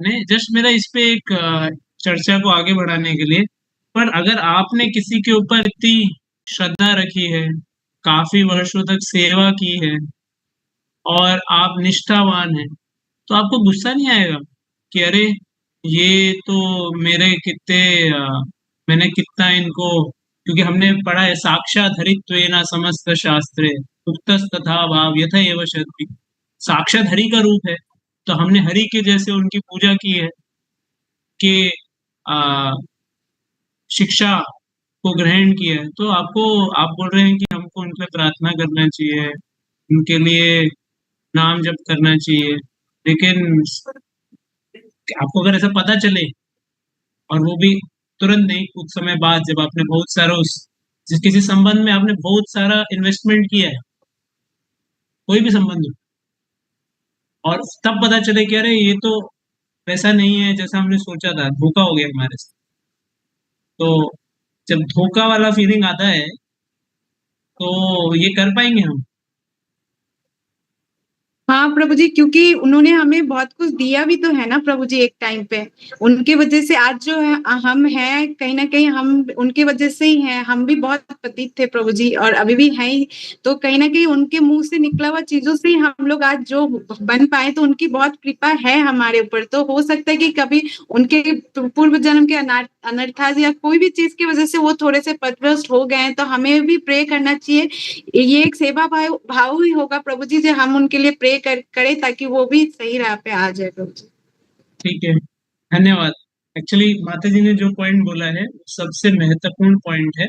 नहीं, जस्ट मेरा इस पे एक चर्चा को आगे बढ़ाने के लिए, पर अगर आपने किसी के ऊपर इतनी श्रद्धा रखी है, काफी वर्षों तक सेवा की है और आप निष्ठावान हैं, तो आपको गुस्सा नहीं आएगा कि अरे ये तो मेरे कितने मैंने कितना इनको, क्योंकि हमने पढ़ा है साक्षात हरित्वेन समस्त शास्त्रे उक्तस्तथा भाव यथा एव शक्ति, साक्षात हरि का रूप है, तो हमने हरि के जैसे उनकी पूजा की है कि आ, शिक्षा को ग्रहण किया है, तो आपको, आप बोल रहे हैं कि हमको उनके लिए प्रार्थना करना चाहिए, उनके लिए नाम जप करना चाहिए, लेकिन आपको अगर ऐसा पता चले, और वो भी तुरंत नहीं, कुछ समय बाद जब आपने बहुत सारा उस जिस किसी संबंध में आपने बहुत सारा इन्वेस्टमेंट किया है, कोई भी संबंध हो, और तब पता चले कि अरे ये तो वैसा नहीं है जैसा हमने सोचा था, धोखा हो गया हमारे साथ, तो जब धोखा वाला फीलिंग आता है, तो ये कर पाएंगे हम? हाँ प्रभु जी, क्योंकि उन्होंने हमें बहुत कुछ दिया भी तो है ना प्रभु जी एक टाइम पे। उनके वजह से आज जो है हम हैं, कहीं ना कहीं हम उनके वजह से ही हैं। हम भी बहुत पतित थे प्रभु जी और अभी भी हैं ही। तो कहीं ना कहीं उनके मुंह से निकला हुआ चीजों से ही हम लोग आज जो बन पाए, तो उनकी बहुत कृपा है हमारे ऊपर। तो हो सकता है कि कभी उनके पूर्व जन्म के अनर्थाज या कोई भी चीज की वजह से वो थोड़े से पथभ्रष्ट हो गए हैं, तो हमें भी प्रे करना चाहिए। ये एक सेवा भाव भाव ही होगा प्रभु जी, जो हम उनके लिए प्रे करें ताकि वो भी सही राह पे आ जाए प्रभु जी। ठीक है, धन्यवाद। एक्चुअली माता जी ने जो पॉइंट बोला है वो सबसे महत्वपूर्ण पॉइंट है,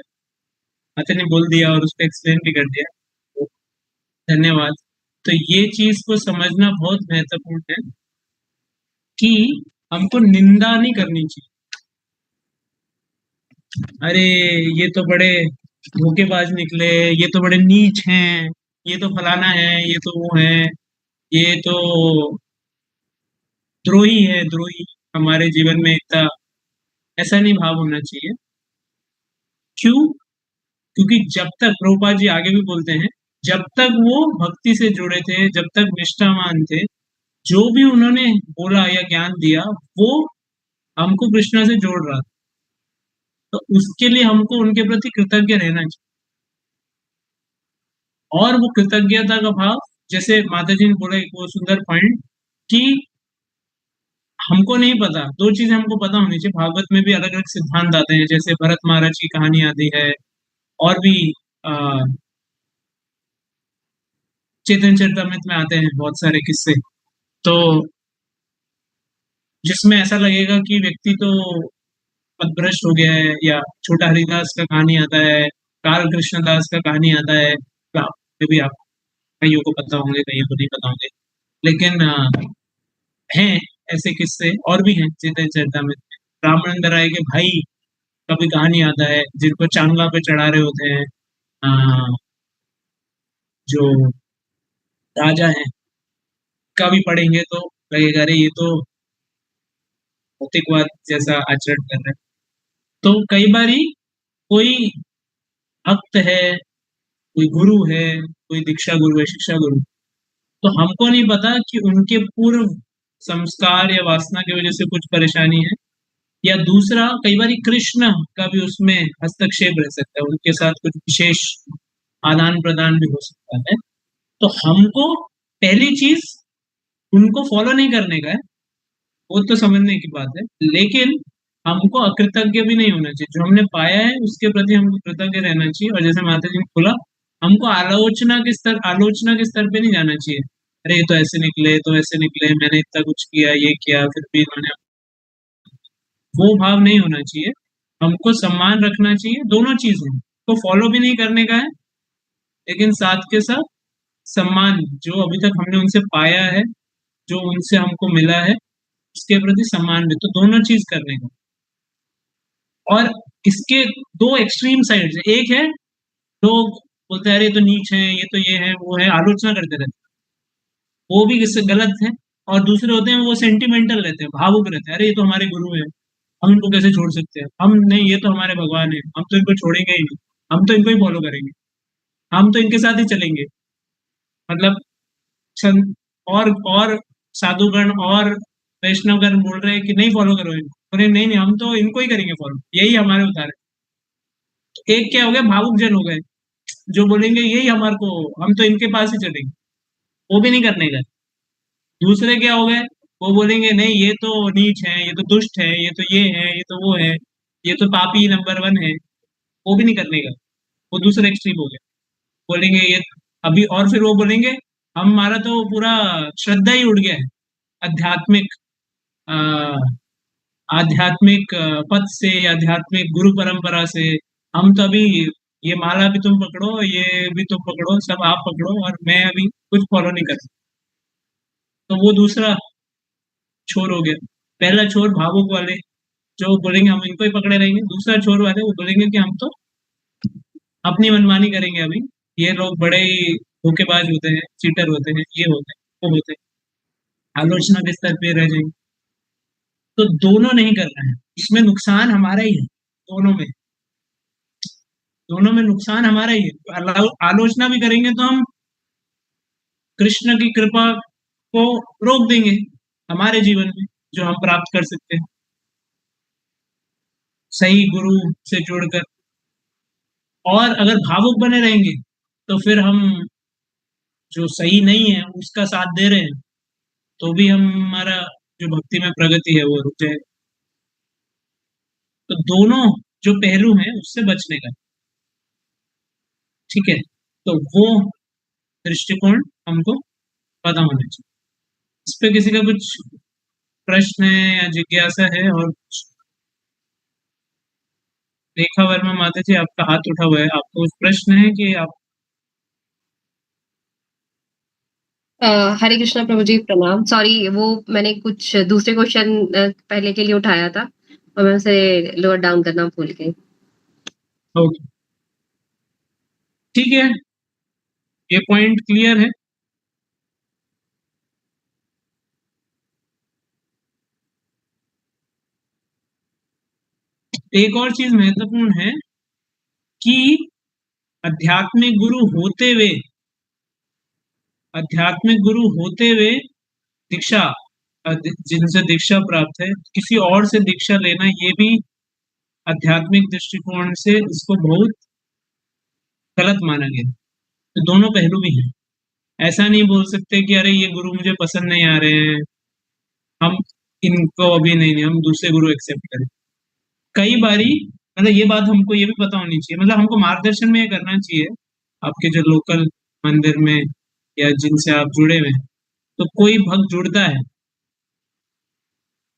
माता ने बोल दिया और उसको एक्सप्लेन भी कर दिया, तो धन्यवाद। तो ये चीज को समझना बहुत महत्वपूर्ण है कि हमको निंदा नहीं करनी चाहिए। अरे ये तो बड़े धोखेबाज निकले, ये तो बड़े नीच हैं, ये तो फलाना है, ये तो वो है, ये तो द्रोही है, द्रोही हमारे जीवन में इतना, ऐसा नहीं भाव होना चाहिए। क्यों? क्योंकि जब तक प्रभुपाद जी आगे भी बोलते हैं, जब तक वो भक्ति से जुड़े थे, जब तक निष्ठावान थे, जो भी उन्होंने बोला या ज्ञान दिया, वो हमको कृष्णा से जोड़ रहा था, तो उसके लिए हमको उनके प्रति कृतज्ञ रहना चाहिए। और वो कृतज्ञता का भाव, जैसे माता जी ने बोला एक वो सुंदर पॉइंट कि हमको नहीं पता, दो चीजें हमको पता होनी चाहिए। भागवत में भी अलग अलग सिद्धांत आते हैं, जैसे भरत महाराज की कहानी आती है, और भी अ, चेतन चरितमृत में आते हैं बहुत सारे किस्से, तो जिसमें ऐसा लगेगा कि व्यक्ति तो पथभ्रष्ट हो गया है, या छोटा हरिदास का कहानी आता है, काल कृष्ण दास का कहानी आता है, तो आप भी, आप कईयों को पता होंगे, कईयों को नहीं पता होंगे, लेकिन हैं ऐसे किस्से और भी हैं चेतन चरितमृत में। रामानंद राय के भाई का भी कहानी आता है, जिनको चांगला पे चढ़ा रहे होते हैं अ, जो राजा हैं, का भी पढ़ेंगे तो लगेगा अरे ये तो भौतिकवाद जैसा आचरण कर रहे हैं। तो कई बारी कोई भक्त है, कोई गुरु है, कोई दीक्षा गुरु है, शिक्षा गुरु, तो हमको नहीं पता कि उनके पूर्व संस्कार या वासना की वजह से कुछ परेशानी है, या दूसरा कई बारी कृष्ण का भी उसमें हस्तक्षेप रह सकता है, उनके साथ कुछ विशेष आदान प्रदान भी हो सकता है। तो हमको पहली चीज उनको फॉलो नहीं करने का है, वो तो समझने की बात है, लेकिन हमको अकृतज्ञ भी नहीं होना चाहिए। जो हमने पाया है उसके प्रति हमको कृतज्ञ रहना चाहिए, और जैसे माता जी ने बोला, हमको आलोचना के स्तर पे नहीं जाना चाहिए। अरे ये तो ऐसे निकले, तो ऐसे निकले, मैंने इतना कुछ किया, ये किया, फिर भी इन्होंने, वो भाव नहीं होना चाहिए। हमको सम्मान रखना चाहिए, दोनों चीजें तो फॉलो भी नहीं करने का है, लेकिन साथ के साथ सम्मान, जो अभी तक हमने उनसे पाया है, जो उनसे हमको मिला है, उसके प्रति सम्मान भी, तो दोनों चीज करने का। और इसके दो एक्सट्रीम साइड्स है, एक है लोग बोलते हैं अरे ये तो नीच है, ये तो ये है, वो है, आलोचना करते रहते हैं, वो भी इससे गलत है। और दूसरे होते हैं वो सेंटिमेंटल रहते हैं, भावुक रहते हैं, अरे ये तो हमारे गुरु है, हम इनको कैसे छोड़ सकते हैं, हम नहीं, ये तो हमारे भगवान है, हम तो इनको छोड़ेंगे ही नहीं, हम तो इनको ही फॉलो करेंगे, हम तो इनके साथ ही चलेंगे। मतलब सन- और साधुगण और वैष्णवगण बोल रहे हैं कि नहीं फॉलो करो इनको, बोले नहीं नहीं हम तो इनको ही करेंगे फॉलो, यही हमारे उतार है। तो एक क्या हो गया, भावुक जन हो गए, जो बोलेंगे यही हमारे को, हम तो इनके पास ही चलेंगे, वो भी नहीं करने का। दूसरे क्या हो गए, वो बोलेंगे नहीं ये तो नीच है, ये तो दुष्ट है, ये तो ये है, ये तो वो है, ये तो पापी नंबर 1 है, वो भी नहीं करने का। वो दूसरे एक्सट्रीम हो गए, बोलेंगे ये अभी, और फिर वो बोलेंगे हमारा तो पूरा श्रद्धा ही उड़ गया है आध्यात्मिक, अ, आध्यात्मिक पथ से, आध्यात्मिक गुरु परंपरा से। हम तो अभी ये माला भी तुम पकड़ो, ये भी तुम पकड़ो, सब आप पकड़ो, और मैं अभी कुछ फॉलो नहीं कर सकता। तो वो दूसरा छोर हो गया। पहला छोर भावुक वाले, जो बोलेंगे हम इनको ही पकड़े रहेंगे। दूसरा छोर वाले वो बोलेंगे कि हम तो अपनी मनमानी करेंगे अभी, ये लोग बड़े ही धोखेबाज होते हैं, चीटर होते हैं, ये होते हैं, वो होते हैं, आलोचना के स्तर पे रह जाएंगे। तो दोनों नहीं करना है, इसमें नुकसान हमारा ही है, दोनों में, दोनों में नुकसान हमारा ही है। आलोचना भी करेंगे तो हम कृष्ण की कृपा को रोक देंगे हमारे जीवन में, जो हम प्राप्त कर सकते हैं सही गुरु से जुड़कर। और अगर भावुक बने रहेंगे तो फिर हम जो सही नहीं है उसका साथ दे रहे हैं, तो भी हमारा जो भक्ति में प्रगति है वो रुक जाएगी। तो दोनों जो पहलू हैं उससे बचने का, ठीक है। तो वो दृष्टिकोण हमको पता होना चाहिए। इस पे किसी का कुछ प्रश्न है या जिज्ञासा है? और कुछ? रेखा वर्मा माता जी, आपका हाथ उठा हुआ है, आपको कुछ प्रश्न है कि आप? अ, हरे कृष्णा प्रभु जी, प्रणाम। सॉरी, वो मैंने कुछ दूसरे क्वेश्चन पहले के लिए उठाया था और मैं उसे लोअर डाउन करना भूल गई। ओके, ठीक है, ये पॉइंट क्लियर है। एक और चीज महत्वपूर्ण है कि आध्यात्मिक गुरु होते हुए, आध्यात्मिक गुरु होते हुए दीक्षा, जिनसे दीक्षा प्राप्त है, किसी और से दीक्षा लेना, ये भी आध्यात्मिक दृष्टिकोण से इसको बहुत गलत माना गया। तो दोनों पहलू भी हैं। ऐसा नहीं बोल सकते कि अरे ये गुरु मुझे पसंद नहीं आ रहे हैं, हम इनको अभी नहीं, नहीं हम दूसरे गुरु एक्सेप्ट करें। कई बारी, मतलब ये बात हमको ये भी पता होनी चाहिए, मतलब हमको मार्गदर्शन में ये करना चाहिए आपके जो लोकल मंदिर में या जिनसे आप जुड़े हुए हैं। तो कोई भक्त जुड़ता है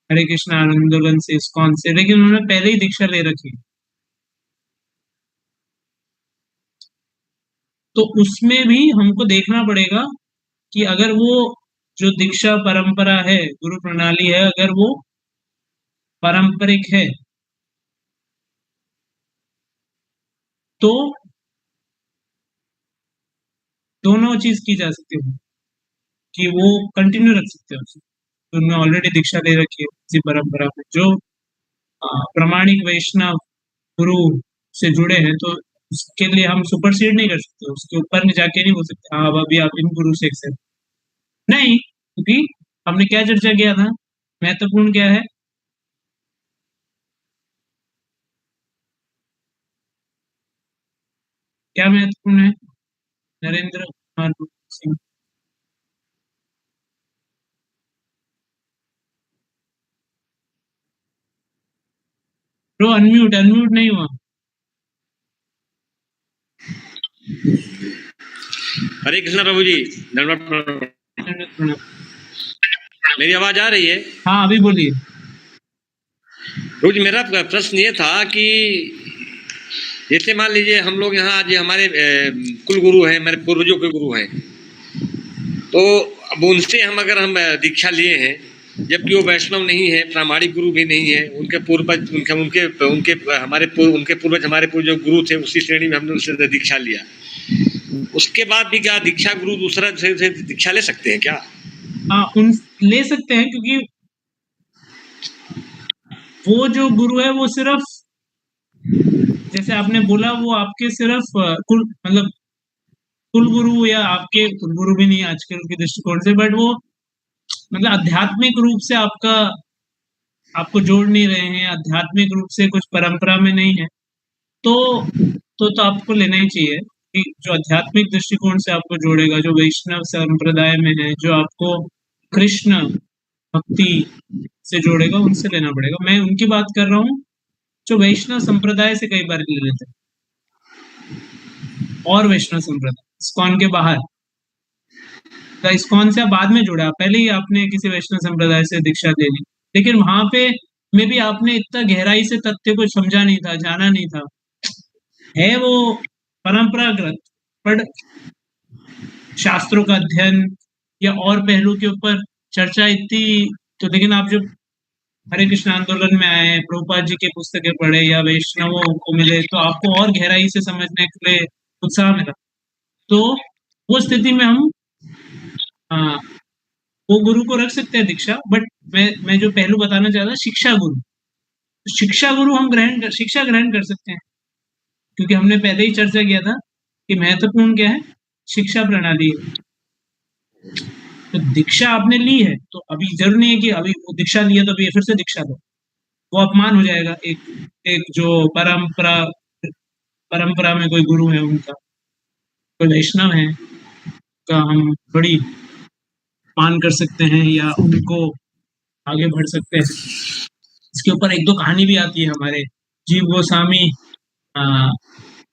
हरे कृष्ण आंदोलन से, इस्कॉन से, लेकिन उन्होंने पहले ही दीक्षा ले रखी है, तो उसमें भी हमको देखना पड़ेगा कि अगर वो जो दीक्षा परंपरा है, गुरु प्रणाली है, अगर वो पारंपरिक है तो दोनों चीज की जा सकती है, कि वो कंटिन्यू रख सकते हैं उसे, तो उन्होंने ऑलरेडी दीक्षा ले रखी है किसी परंपरा में, जो प्रामाणिक वैष्णव गुरु से जुड़े हैं, तो उसके लिए हम सुपरसीड नहीं कर सकते, उसके ऊपर में जाके नहीं बोल सकते हाँ अब अभी आप इन गुरु से एक्सेप्ट नहीं, क्योंकि हमने क्या चर्चा किया था, महत्वपूर्ण क्या है? क्या महत्वपूर्ण है? Narendra Kumar Singh, bro unmute, unmute नहीं हुआ। हरे कृष्णा प्रभु जी, धन्यवाद। प्रणाम। मेरी आवाज आ रही है? हाँ अभी बोलिए। प्रभु जी, मेरा प्रश्न ये था कि जैसे मान लीजिए हम लोग यहाँ आज हमारे कुल गुरु हैं, मेरे पूर्वजों के गुरु हैं, तो अब उनसे अगर हम दीक्षा लिए हैं, जबकि वो वैष्णव नहीं है, प्रामाणिक गुरु भी नहीं है, उनके पूर्वज, उनके उनके उनके हमारे उनके पूर्वज, हमारे पूर्व जो गुरु थे उसी श्रेणी में हमने उनसे दीक्षा लिया, उसके बाद भी क्या दीक्षा गुरु दूसरा से दीक्षा ले सकते हैं क्या? हाँ उन ले सकते हैं, क्योंकि वो जो गुरु है वो सिर्फ, जैसे आपने बोला, वो आपके सिर्फ कुल, मतलब कुल गुरु, या आपके कुल गुरु भी नहीं आजकल के दृष्टिकोण से, बट वो मतलब आध्यात्मिक रूप से आपको जोड़ नहीं रहे हैं, आध्यात्मिक रूप से कुछ परंपरा में नहीं है, तो आपको लेना ही चाहिए कि जो आध्यात्मिक दृष्टिकोण से आपको जोड़ेगा, जो वैष्णव संप्रदाय में है, जो आपको कृष्ण भक्ति से जोड़ेगा, उनसे लेना पड़ेगा। मैं उनकी बात कर रहा हूँ जो वैष्णव संप्रदाय से कई बार ले लेते हैं, और वैष्णव संप्रदाय इस्कॉन के बाहर। तो इस्कॉन से आप बाद में जुड़ा, पहले ही आपने किसी वैष्णव संप्रदाय से दीक्षा ले ली, लेकिन वहां पे में भी आपने इतना गहराई से तथ्य को समझा नहीं था, जाना नहीं था, है वो परंपरागत, पर शास्त्रों का अध्ययन या और पहलू के ऊपर चर्चा इतनी तो। लेकिन आप जब हरे कृष्ण आंदोलन में आए, प्रभुपाद जी के पुस्तकें पढ़े या वैष्णवों को मिले, तो आपको और गहराई से समझने के लिए उत्साह मिला। तो वो स्थिति में हम वो गुरु को रख सकते हैं दीक्षा, बट मैं जो पहलू बताना चाहता, शिक्षा गुरु, शिक्षा गुरु हम शिक्षा ग्रहण कर सकते हैं, क्योंकि हमने पहले ही चर्चा किया था कि महत्वपूर्ण क्या है, शिक्षा प्रणाली है। तो दीक्षा आपने ली है, तो अभी जरूर नहीं है कि अभी वो दीक्षा ली है तो अभी फिर से दीक्षा दो, वो अपमान हो जाएगा। एक जो परंपरा में कोई गुरु है, उनका कोई वैष्णव है का हम बड़ी मान कर सकते हैं या उनको आगे बढ़ सकते हैं। इसके ऊपर एक दो कहानी भी आती है हमारे जीव गोस्वामी,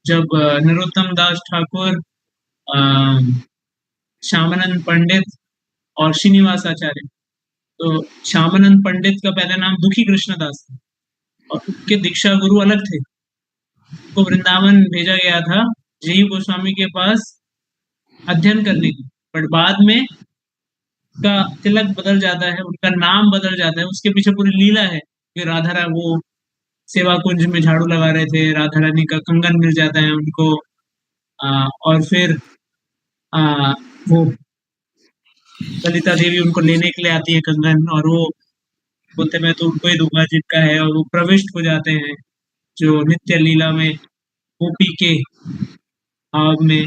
जब नरोत्तम दास ठाकुर, श्यामानंद पंडित और श्रीनिवास आचार्य, तो श्यामानंद पंडित का पहला नाम दुखी कृष्णदास था और उनके दीक्षा गुरु अलग थे। को वृंदावन भेजा गया था जीव गोस्वामी के पास अध्ययन करने की, पर बाद में का तिलक बदल जाता है, उनका नाम बदल जाता है। उसके पीछे पूरी लीला है कि राधा वो सेवा कुंज में झाड़ू लगा रहे थे, राधा रानी का कंगन मिल जाता है उनको, और फिर वो ललिता देवी उनको लेने के लिए आती है कंगन, और वो बोलते मैं तो उनको ही दूंगा जिनका है, और वो प्रविष्ट हो जाते हैं जो नित्य लीला में गोपी के भाव में,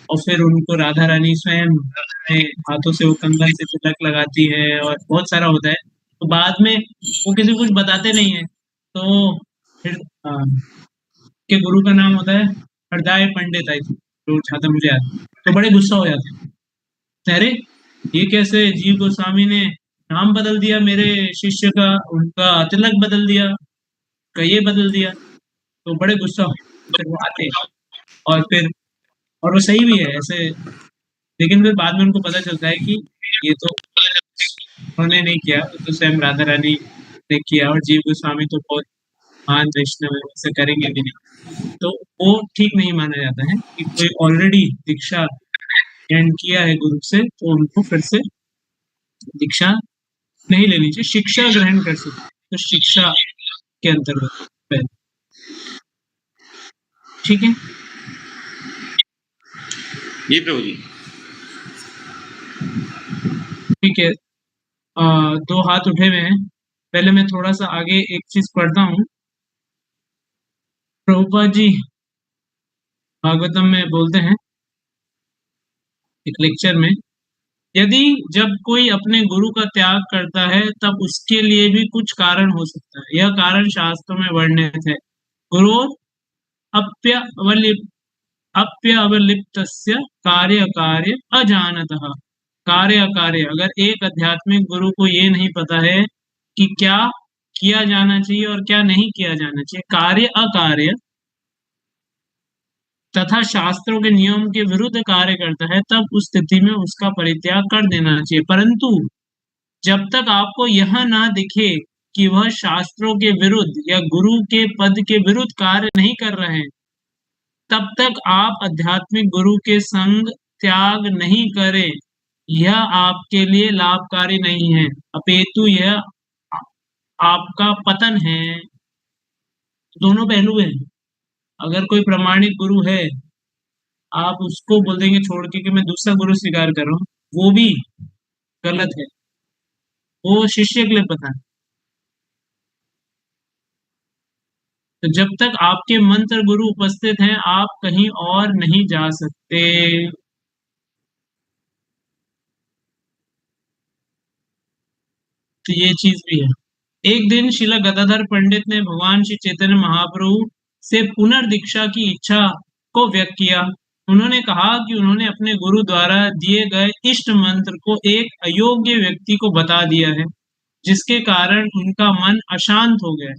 और फिर उनको राधा रानी स्वयं अपने हाथों से वो कंगन से तिलक लगाती है, और बहुत सारा होता है। तो बाद में वो किसी को कुछ बताते नहीं है, तो फिर के गुरु का नाम होता है हरदाय पंडित, आई थिंक, जो छात्र मुझे याद है। तो बड़े गुस्सा हो जाते हैं, अरे ये कैसे जीव गोस्वामी ने नाम बदल दिया मेरे शिष्य का, उनका तिलक बदल दिया, का ये बदल दिया। तो बड़े गुस्सा हो, फिर वो आते हैं और वो सही भी है ऐसे, लेकिन फिर बाद में उनको पता चलता है कि ये तो उन्होंने नहीं किया, तो स्वयं राधा रानी ने किया, और जीव गोस्वामी तो बहुत महान वैष्णव है, ऐसे करेंगे भी नहीं। तो वो ठीक नहीं माना जाता है कि कोई ऑलरेडी दीक्षा ग्रहण किया है गुरु से, तो उनको फिर से दीक्षा नहीं लेनी चाहिए, शिक्षा ग्रहण कर सकते, तो शिक्षा के अंतर्गत। ठीक है जी प्रभु जी। ठीक है, दो हाथ उठे हुए हैं। पहले मैं थोड़ा सा आगे एक चीज पढ़ता हूँ। प्रभुपाद जी भागवतम में बोलते हैं एक लेक्चर में, यदि जब कोई अपने गुरु का त्याग करता है तब उसके लिए भी कुछ कारण हो सकता है, यह कारण शास्त्रों में वर्णित है। गुरु अप्यवलिप्तस्य कार्य कार्य अजानतः, कार्य कार्य, अगर एक आध्यात्मिक गुरु को ये नहीं पता है कि क्या किया जाना चाहिए और क्या नहीं किया जाना चाहिए, कार्य अकार्य तथा शास्त्रों के नियम के विरुद्ध कार्य करता है, तब उस स्थिति में उसका परित्याग कर देना चाहिए। परंतु जब तक आपको यह ना दिखे कि वह शास्त्रों के विरुद्ध या गुरु के पद के विरुद्ध कार्य नहीं कर रहे हैं, तब तक आप आध्यात्मिक गुरु के संग त्याग नहीं करें। यह आपके लिए लाभकारी नहीं है, अपितु यह आपका पतन है। दोनों पहलू हैं। अगर कोई प्रामाणिक गुरु है, आप उसको बोल देंगे छोड़ के कि मैं दूसरा गुरु स्वीकार कर रहा हूँ, वो भी गलत है, वो शिष्य के लिए पता है। तो जब तक आपके मंत्र गुरु उपस्थित हैं, आप कहीं और नहीं जा सकते। तो ये चीज भी है। एक दिन श्रील गदाधर पंडित ने भगवान श्री चैतन्य महाप्रभु से पुनर्दीक्षा की इच्छा को व्यक्त किया। उन्होंने कहा कि उन्होंने अपने गुरु द्वारा दिए गए इष्ट मंत्र को एक अयोग्य व्यक्ति को बता दिया है, जिसके कारण उनका मन अशांत हो गया।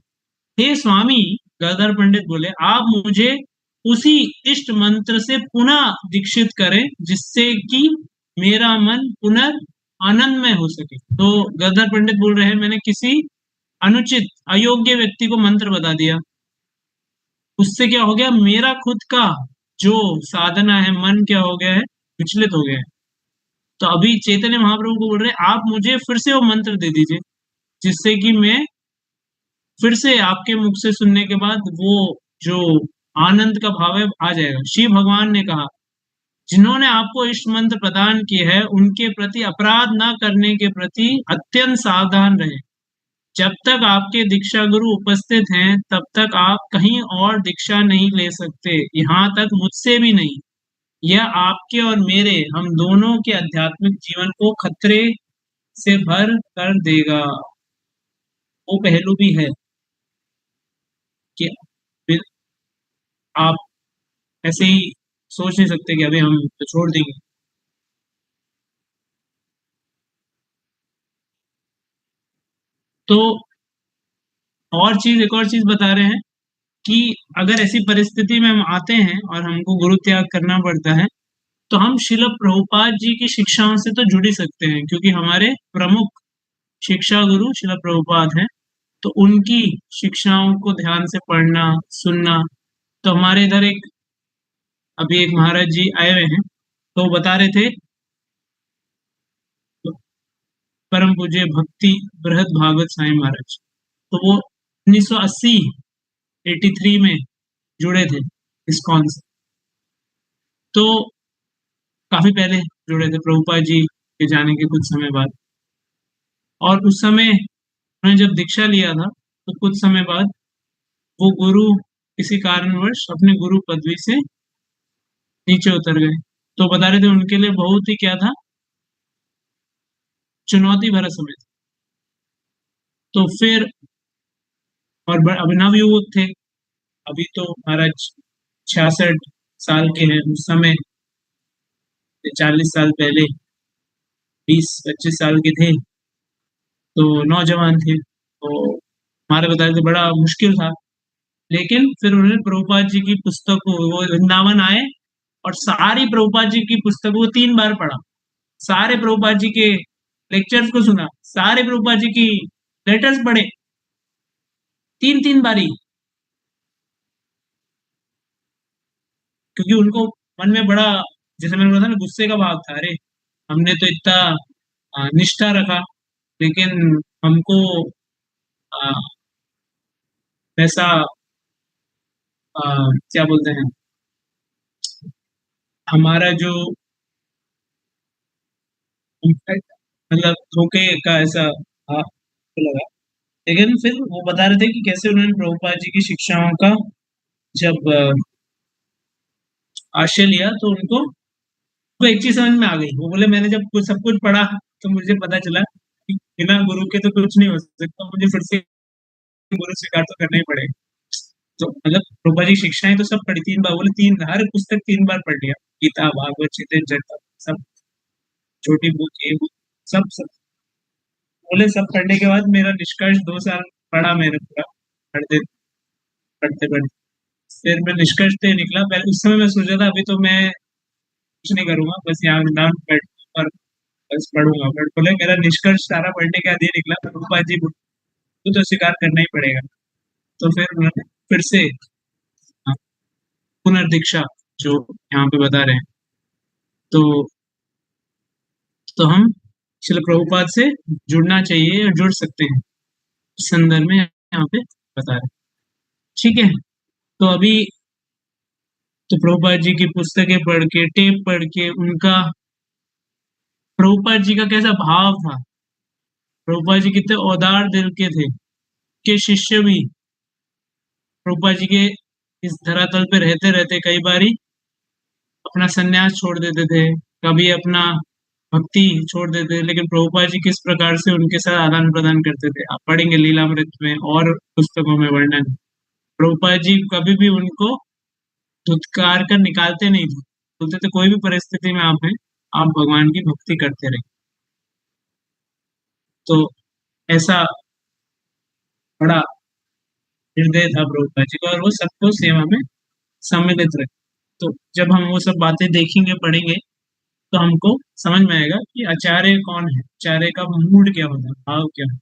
हे स्वामी, गदाधर पंडित बोले, आप मुझे उसी इष्ट मंत्र से पुनः दीक्षित करें, जिससे कि मेरा मन पुनः आनंदमय हो सके। तो गदाधर पंडित बोल रहे हैं, मैंने किसी अनुचित अयोग्य व्यक्ति को मंत्र बता दिया, उससे क्या हो गया, मेरा खुद का जो साधना है, मन क्या हो गया है, विचलित हो गया है। तो अभी चैतन्य महाप्रभु को बोल रहे हैं, आप मुझे फिर से वो मंत्र दे दीजिए, जिससे कि मैं फिर से आपके मुख से सुनने के बाद वो जो आनंद का भाव है आ जाएगा। शिव भगवान ने कहा, जिन्होंने आपको इष्ट मंत्र प्रदान किए हैं, उनके प्रति अपराध न करने के प्रति अत्यंत सावधान रहे। जब तक आपके दीक्षा गुरु उपस्थित हैं, तब तक आप कहीं और दीक्षा नहीं ले सकते, यहाँ तक मुझसे भी नहीं। यह आपके और मेरे, हम दोनों के आध्यात्मिक जीवन को खतरे से भर कर देगा। वो पहलू भी है कि फिर आप ऐसे ही सोच नहीं सकते कि अभी हम तो छोड़ देंगे। तो एक और चीज बता रहे हैं कि अगर ऐसी परिस्थिति में हम आते हैं और हमको गुरु त्याग करना पड़ता है, तो हम श्रील प्रभुपाद जी की शिक्षाओं से तो जुड़ ही सकते हैं, क्योंकि हमारे प्रमुख शिक्षा गुरु श्रील प्रभुपाद हैं। तो उनकी शिक्षाओं को ध्यान से पढ़ना, सुनना। तो हमारे इधर अभी एक महाराज जी आए हुए हैं, तो वो बता रहे थे, परम पूज्य भक्ति बृहद भागवत साईं महाराज, तो वो 1983 में जुड़े थे इस्कॉन से। तो काफी पहले जुड़े थे, प्रभुपाद जी के जाने के कुछ समय बाद। और उस समय उन्होंने जब दीक्षा लिया था, तो कुछ समय बाद वो गुरु किसी कारणवश अपने गुरु पदवी से नीचे उतर गए। तो बता रहे थे उनके लिए बहुत ही क्या था, चुनौती भरा समय था। तो फिर और अभिनव युवक थे, अभी तो महाराज 66 साल के हैं, उस समय 40 साल पहले 20-25 साल के थे, तो नौजवान थे। तो हमारे बताए थे बड़ा मुश्किल था, लेकिन फिर उन्होंने प्रभुपाद जी की पुस्तक को, वो वृंदावन आए और सारी प्रभुपाद जी की पुस्तकों को 3 बार पढ़ा, सारे प्रभुपाद जी के लेक्चर्स को सुना, सारे प्रभुपाद जी की लेटर्स पढ़े 3-3 बारी, क्योंकि उनको मन में बड़ा, जैसे मैंने बोला था ना, गुस्से का भाव था। अरे हमने तो इतना निष्ठा रखा, लेकिन हमको आ, वैसा क्या बोलते हैं, हमारा जो मतलब धोखे का ऐसा तो लगा। लेकिन फिर वो बता रहे थे कि कैसे उन्होंने प्रभुपाद जी की शिक्षाओं का जब आश्रय लिया, तो उनको एक चीज समझ में आ गई। वो बोले, मैंने जब सब कुछ पढ़ा, तो मुझे पता चला कि बिना गुरु के तो कुछ नहीं हो सकता, मुझे फिर से गुरु स्वीकार तो करना ही पड़ेगा। तो मतलब प्रभुपाद जी की शिक्षाएं तो सब पढ़ी 3 बार, बोले 3, हर पुस्तक 3 बार पढ़ लिया, गीता, भागवत, चैतन्य चरितामृत, सब छोटी बुक, ये बुक, सब बोले सब पढ़ने के बाद मेरा निष्कर्ष 2 साल पढ़ा मैंने पूरा, पढ़ते पढ़ते पढ़ते फिर मैं निष्कर्ष पे निकला। पहले उस समय मैं सोचा था अभी तो मैं कुछ नहीं करूंगा, बस यहाँ नाम बैठ और बस पढ़ूंगा, बट बोले मेरा निष्कर्ष सारा पढ़ने के बाद ये निकला, प्रभुपाद जी तो स्वीकार करना ही पड़ेगा। तो फिर उन्होंने फिर से पुनर्दीक्षा जो यहाँ पे बता रहे हैं, तो हम श्रील प्रभुपाद से जुड़ना चाहिए और जुड़ सकते हैं, इस संदर्भ में यहाँ पे बता रहे हैं। ठीक है, तो अभी तो प्रभुपाद जी की पुस्तकें पढ़ के, टेप पढ़ के, उनका प्रभुपाद जी का कैसा भाव था, प्रभुपाद जी कितने औदार दिल के थे, के शिष्य भी प्रभुपाद जी के इस धरातल पे रहते रहते कई बारी अपना संन्यास छोड़ देते थे, कभी अपना भक्ति छोड़ देते थे, लेकिन प्रभुपाद जी किस प्रकार से उनके साथ आदान प्रदान करते थे आप पढ़ेंगे लीलामृत में और पुस्तकों में वर्णन। प्रभुपाद जी कभी भी उनको धुतकार कर निकालते नहीं थे, बोलते थे कोई भी परिस्थिति में आप हैं, आप भगवान की भक्ति करते रहिए। तो ऐसा बड़ा हृदय था प्रभुपाद जी का, और वो सबको सेवा में सम्मिलित रहे। तो जब हम वो सब बातें देखेंगे पढ़ेंगे तो हमको समझ में आएगा कि आचार्य कौन है, आचार्य का मूड क्या होता है, भाव क्या है,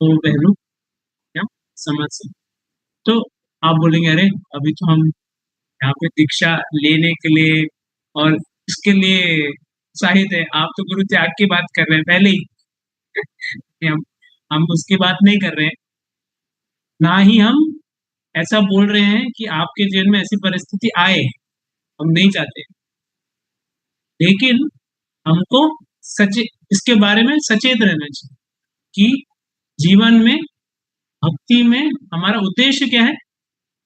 तो वो पहलू क्या समझ सकते। तो आप बोलेंगे अरे अभी तो हम यहाँ पे दीक्षा लेने के लिए और इसके लिए उत्साहित है, आप तो गुरु त्याग की बात कर रहे हैं पहले ही। हम उसकी बात नहीं कर रहे हैं, ना ही हम ऐसा बोल रहे हैं कि आपके जीवन में ऐसी परिस्थिति आए, हम नहीं चाहते। लेकिन हमको सचे इसके बारे में सचेत रहना चाहिए कि जीवन में भक्ति में हमारा उद्देश्य क्या है,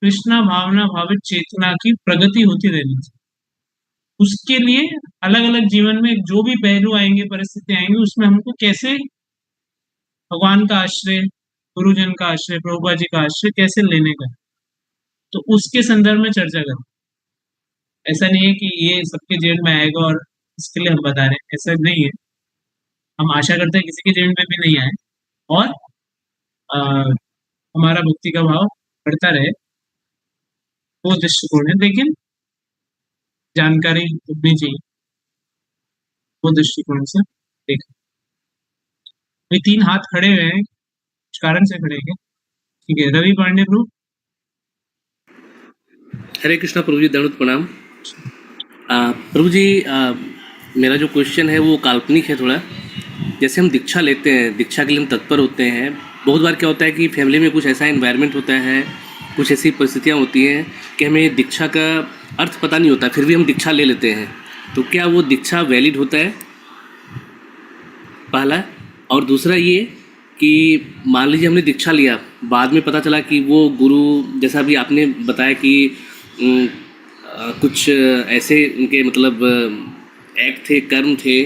कृष्णा भावना भावित चेतना की प्रगति होती रहनी चाहिए। उसके लिए अलग अलग जीवन में जो भी पहलू आएंगे, परिस्थिति आएंगे, उसमें हमको कैसे भगवान का आश्रय, गुरुजन का आश्रय, प्रभुपाद जी का आश्रय कैसे लेने का, तो उसके संदर्भ में चर्चा करें। ऐसा नहीं है कि ये सबके जीवन में आएगा और इसके लिए हम बता रहे हैं, ऐसा नहीं है। हम आशा करते हैं किसी के जीवन में भी नहीं आए और हमारा भक्ति का भाव बढ़ता रहे, वो दृष्टिकोण है। लेकिन जानकारी होनी चाहिए, वो दृष्टिकोण से देखा। ये 3 हाथ खड़े हुए हैं, कुछ कारण से खड़े हैं। ठीक है, रवि पांडे प्रभु। हरे कृष्णा प्रभु जी, दंडवत प्रणाम। प्रभु जी, मेरा जो क्वेश्चन है वो काल्पनिक है थोड़ा। जैसे हम दीक्षा लेते हैं, दीक्षा के लिए हम तत्पर होते हैं, बहुत बार क्या होता है कि फैमिली में कुछ ऐसा एनवायरनमेंट होता है, कुछ ऐसी परिस्थितियाँ होती हैं कि हमें दीक्षा का अर्थ पता नहीं होता, फिर भी हम दीक्षा ले लेते हैं। तो क्या वो दीक्षा वैलिड होता है, पहला? और दूसरा ये कि मान लीजिए हमने दीक्षा लिया, बाद में पता चला कि वो गुरु, जैसा भी आपने बताया कि कुछ ऐसे उनके मतलब एक्ट थे, कर्म थे,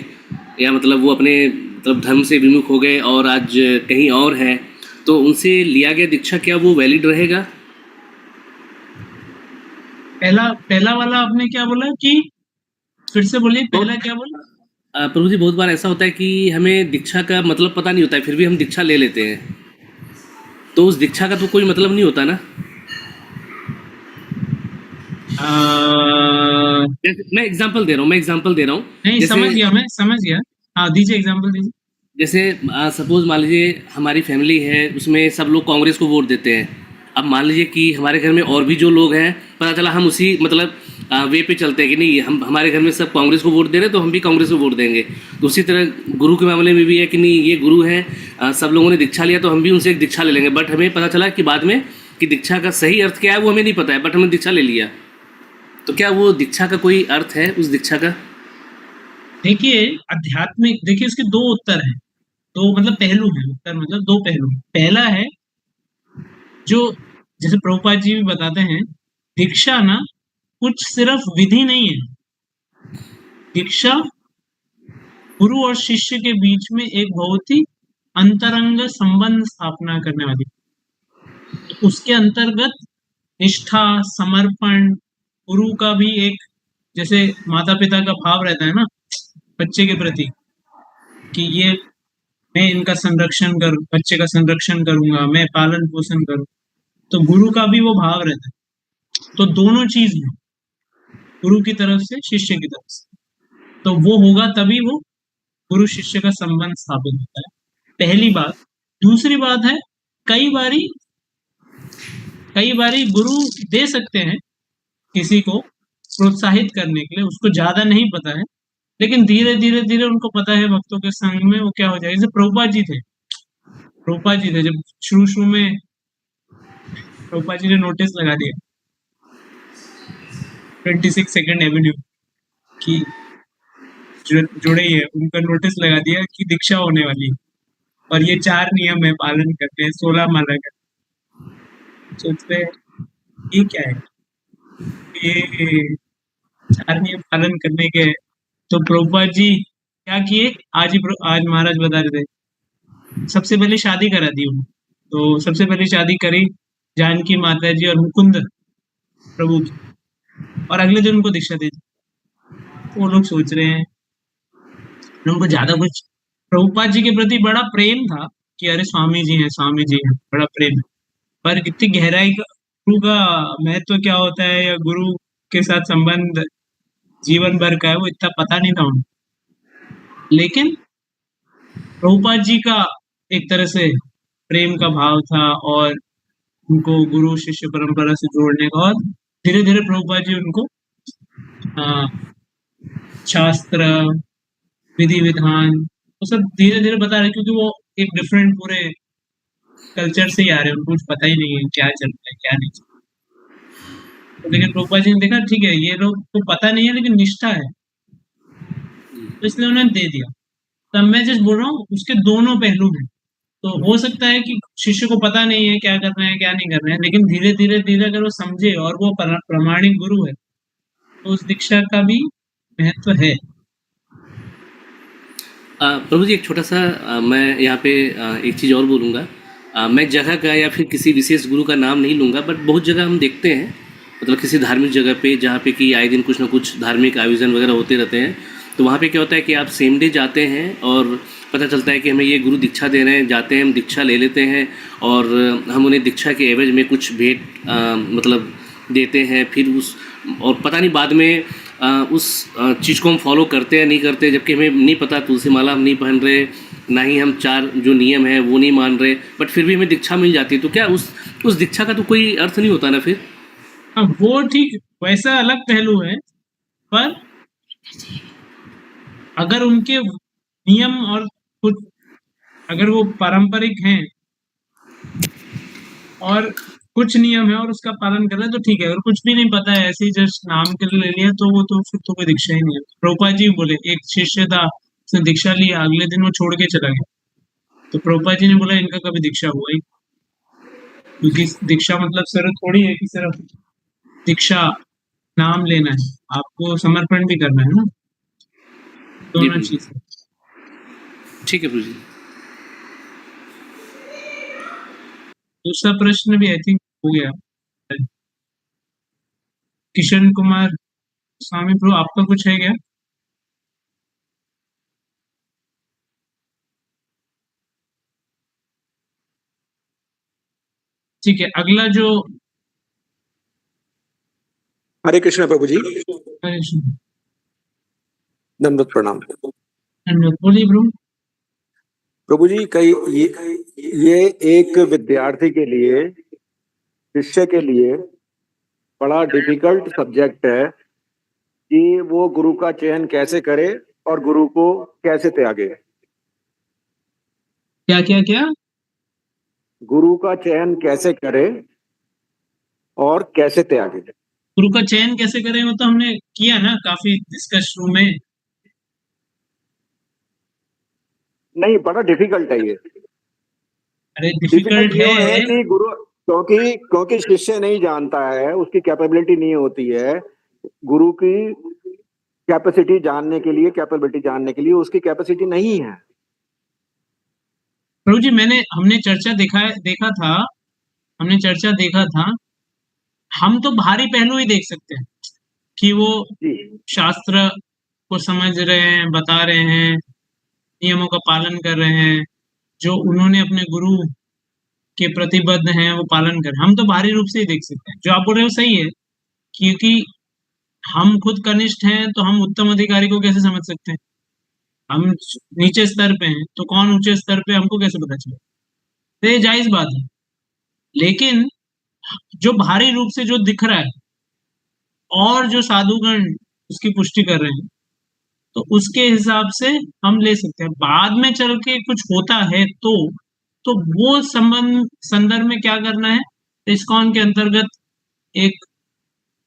या मतलब वो अपने मतलब धर्म से विमुख हो गए और आज कहीं और है, तो उनसे लिया गया दीक्षा क्या वो वैलिड रहेगा? पहला वाला आपने क्या बोला कि फिर से बोलिए, पहला क्या बोला? प्रभु जी, बहुत बार ऐसा होता है कि हमें दीक्षा का मतलब पता नहीं होता है, फिर भी हम दीक्षा ले लेते हैं, तो उस दीक्षा का तो कोई मतलब नहीं होता ना। मैं एग्जांपल दे रहा हूँ, नहीं, समझ गया। हाँ, दीजिए एग्जांपल दीजिए। जैसे सपोज मान लीजिए हमारी फैमिली है, उसमें सब लोग कांग्रेस को वोट देते हैं। अब मान लीजिए कि हमारे घर में और भी जो लोग हैं, पता चला हम उसी मतलब वे पे चलते हैं कि नहीं, हम हमारे घर में सब कांग्रेस को वोट दे रहे हैं तो हम भी कांग्रेस को वोट देंगे। तो उसी तरह गुरु के मामले में भी है कि नहीं, ये गुरु हैं, सब लोगों ने दीक्षा लिया तो हम भी उनसे एक दीक्षा ले लेंगे। बट हमें पता चला कि बाद में कि दीक्षा का सही अर्थ क्या है वो हमें नहीं पता है, बट हमने दीक्षा ले लिया। तो क्या वो दीक्षा का कोई अर्थ है उस दीक्षा का? देखिए, आध्यात्मिक, देखिए इसके 2 उत्तर हैं, 2 मतलब पहलू हैं। उत्तर मतलब 2 पहलू। पहला है जो जैसे प्रभुपाद जी भी बताते हैं, दीक्षा ना कुछ सिर्फ विधि नहीं है। दीक्षा गुरु और शिष्य के बीच में एक बहुत ही अंतरंग संबंध स्थापना करने वाली, तो उसके अंतर्गत निष्ठा, समर्पण, गुरु का भी एक, जैसे माता पिता का भाव रहता है ना बच्चे के प्रति, कि ये मैं इनका संरक्षण करूं, बच्चे का संरक्षण करूंगा, मैं पालन पोषण करूं, तो गुरु का भी वो भाव रहता है। तो दोनों चीज है, गुरु की तरफ से, शिष्य की तरफ से, तो वो होगा तभी वो गुरु शिष्य का संबंध स्थापित होता है, पहली बात। दूसरी बात है, कई बारी गुरु दे सकते हैं किसी को प्रोत्साहित करने के लिए, उसको ज्यादा नहीं पता है, लेकिन धीरे धीरे उनको पता है भक्तों के संग में वो क्या हो जाएगा। जैसे प्रभुपाद जी थे, जब शुरू में प्रभुपाद जी ने नोटिस लगा दिया 26 सेकंड एवेन्यू की जुड़े ही है, उनका नोटिस लगा दिया कि दीक्षा होने वाली है और ये 4 नियम है पालन करते हैं, 16 माला करते। सोचते हैं ये क्या है, ये 4 नियम पालन करने के। तो प्रभुपाद जी क्या किए, आज महाराज बता रहे थे, सबसे पहले शादी करा दी उन्होंने। तो सबसे पहले शादी करी जानकी माता जी और मुकुंद प्रभु की, और अगले दिन उनको दीक्षा दे दी। तो वो लोग सोच रहे हैं, उनको ज्यादा कुछ प्रभुपाद जी के प्रति बड़ा प्रेम था कि अरे स्वामी जी हैं, स्वामी जी हैं, बड़ा प्रेम है। पर इतनी गहराई का, गुरु का महत्व क्या होता है या गुरु के साथ संबंध जीवन भर का है, वो इतना पता नहीं था उनको। लेकिन प्रभुपाद जी का एक तरह से प्रेम का भाव था, और उनको गुरु शिष्य परंपरा से जोड़ने का, और धीरे धीरे प्रभुपाद जी उनको आ, शास्त्र, विधि विधान, वो सब धीरे धीरे बता रहे, क्योंकि वो एक डिफरेंट पूरे कल्चर से ही आ रहे हैं, उनको कुछ पता ही नहीं है क्या चल रहा है क्या नहीं चल रहा है। तो लेकिन प्रभुपाद जी ने देखा ठीक है, ये लोग को पता नहीं है लेकिन निष्ठा है, तो इसलिए उन्होंने दे दिया। तब मैं जिस बोल रहा हूँ उसके दोनों पहलू हैं। तो हो सकता है कि शिष्य को पता नहीं है क्या करना है क्या नहीं करना है, लेकिन धीरे धीरे धीरे अगर वो समझे और वो प्रामाणिक गुरु है, तो उस दीक्षा का भी महत्व है। प्रभु जी, एक छोटा सा मैं यहाँ पे एक चीज़ और बोलूँगा। मैं जगह का या फिर किसी विशेष गुरु का नाम नहीं लूँगा, बट बहुत जगह हम देखते हैं, मतलब किसी धार्मिक जगह पे जहाँ पे कि आए दिन कुछ ना कुछ धार्मिक आयोजन वगैरह होते रहते हैं, तो वहाँ पे क्या होता है कि आप सेम डे जाते हैं और पता चलता है कि हमें ये गुरु दीक्षा दे रहे हैं, जाते हैं हम दीक्षा ले लेते हैं, और हम उन्हें दीक्षा के एवज में कुछ भेंट मतलब देते हैं, फिर उस और पता नहीं बाद में उस चीज़ को हम फॉलो करते हैं नहीं करते, जबकि हमें नहीं पता, तुलसी माला हम नहीं पहन रहे, ना ही हम 4 जो नियम है वो नहीं मान रहे, बट फिर भी हमें दीक्षा मिल जाती है। तो क्या उस दीक्षा का तो कोई अर्थ नहीं होता ना फिर? हाँ, वो ठीक वैसा अलग पहलू है, पर अगर उनके नियम और कुछ अगर वो पारंपरिक हैं और कुछ नियम है और उसका पालन कर रहे हैं तो ठीक है। अगर कुछ भी नहीं पता है, ऐसे ही जस्ट नाम के लिए ले लिया, तो वो तो फिर तो कोई दीक्षा ही नहीं है। प्रभुपाद जी बोले, एक शिष्य था, उसने दीक्षा लिया, अगले दिन वो छोड़ के चला गया। तो प्रभुपाद जी ने बोला इनका कभी दीक्षा हुआ ही, क्योंकि दीक्षा मतलब सिर्फ थोड़ी है कि सिर्फ दीक्षा नाम लेना है, आपको समर्पण भी करना है ना, जी दोनों प्रभु जी, चीज है। ठीक है प्रभु जी। दूसरा प्रश्न भी आई थिंक हो गया। किशन कुमार स्वामी प्रभु, आपका कुछ है क्या? ठीक है, अगला जो हरे कृष्ण प्रभु जी, दंडवत प्रणाम। बोलिए प्रभु। प्रभु जी, कई ये एक विद्यार्थी के लिए, शिष्य के लिए बड़ा डिफिकल्ट सब्जेक्ट है कि वो गुरु का चयन कैसे करे और गुरु को कैसे त्यागे। क्या क्या क्या? गुरु का चयन कैसे करे और कैसे त्यागे। गुरु का चयन कैसे करें, वो तो हमने किया ना, काफी डिस्कस शुरू में। नहीं, बड़ा डिफिकल्ट है ये। अरे डिफिकल्ट डिफिकल्ट ये है है। कि गुरु, क्योंकि शिष्य नहीं जानता है, उसकी कैपेबिलिटी नहीं होती है, गुरु की कैपेसिटी जानने के लिए, कैपेबिलिटी जानने के लिए उसकी कैपेसिटी नहीं है। प्रभु जी, हमने चर्चा देखा था, हमने चर्चा देखा था, हम तो बाहरी पहलू ही देख सकते हैं कि वो जी शास्त्र को समझ रहे हैं, बता रहे हैं, नियमों का पालन कर रहे हैं, जो उन्होंने अपने गुरु के प्रतिबद्ध हैं वो पालन कर, हम तो बाहरी रूप से ही देख सकते हैं। जो आप बोल रहे हो सही है, क्योंकि हम खुद कनिष्ठ हैं तो हम उत्तम अधिकारी को कैसे समझ सकते हैं? हम नीचे स्तर पे हैं तो कौन ऊंचे स्तर पे, हमको कैसे पता चले? तो ये जायज बात है, लेकिन जो बाहरी रूप से जो दिख रहा है और जो साधुगण उसकी पुष्टि कर रहे हैं, तो उसके हिसाब से हम ले सकते हैं। बाद में चल के कुछ होता है तो वो संदर्भ में क्या करना है, इस्कॉन के अंतर्गत एक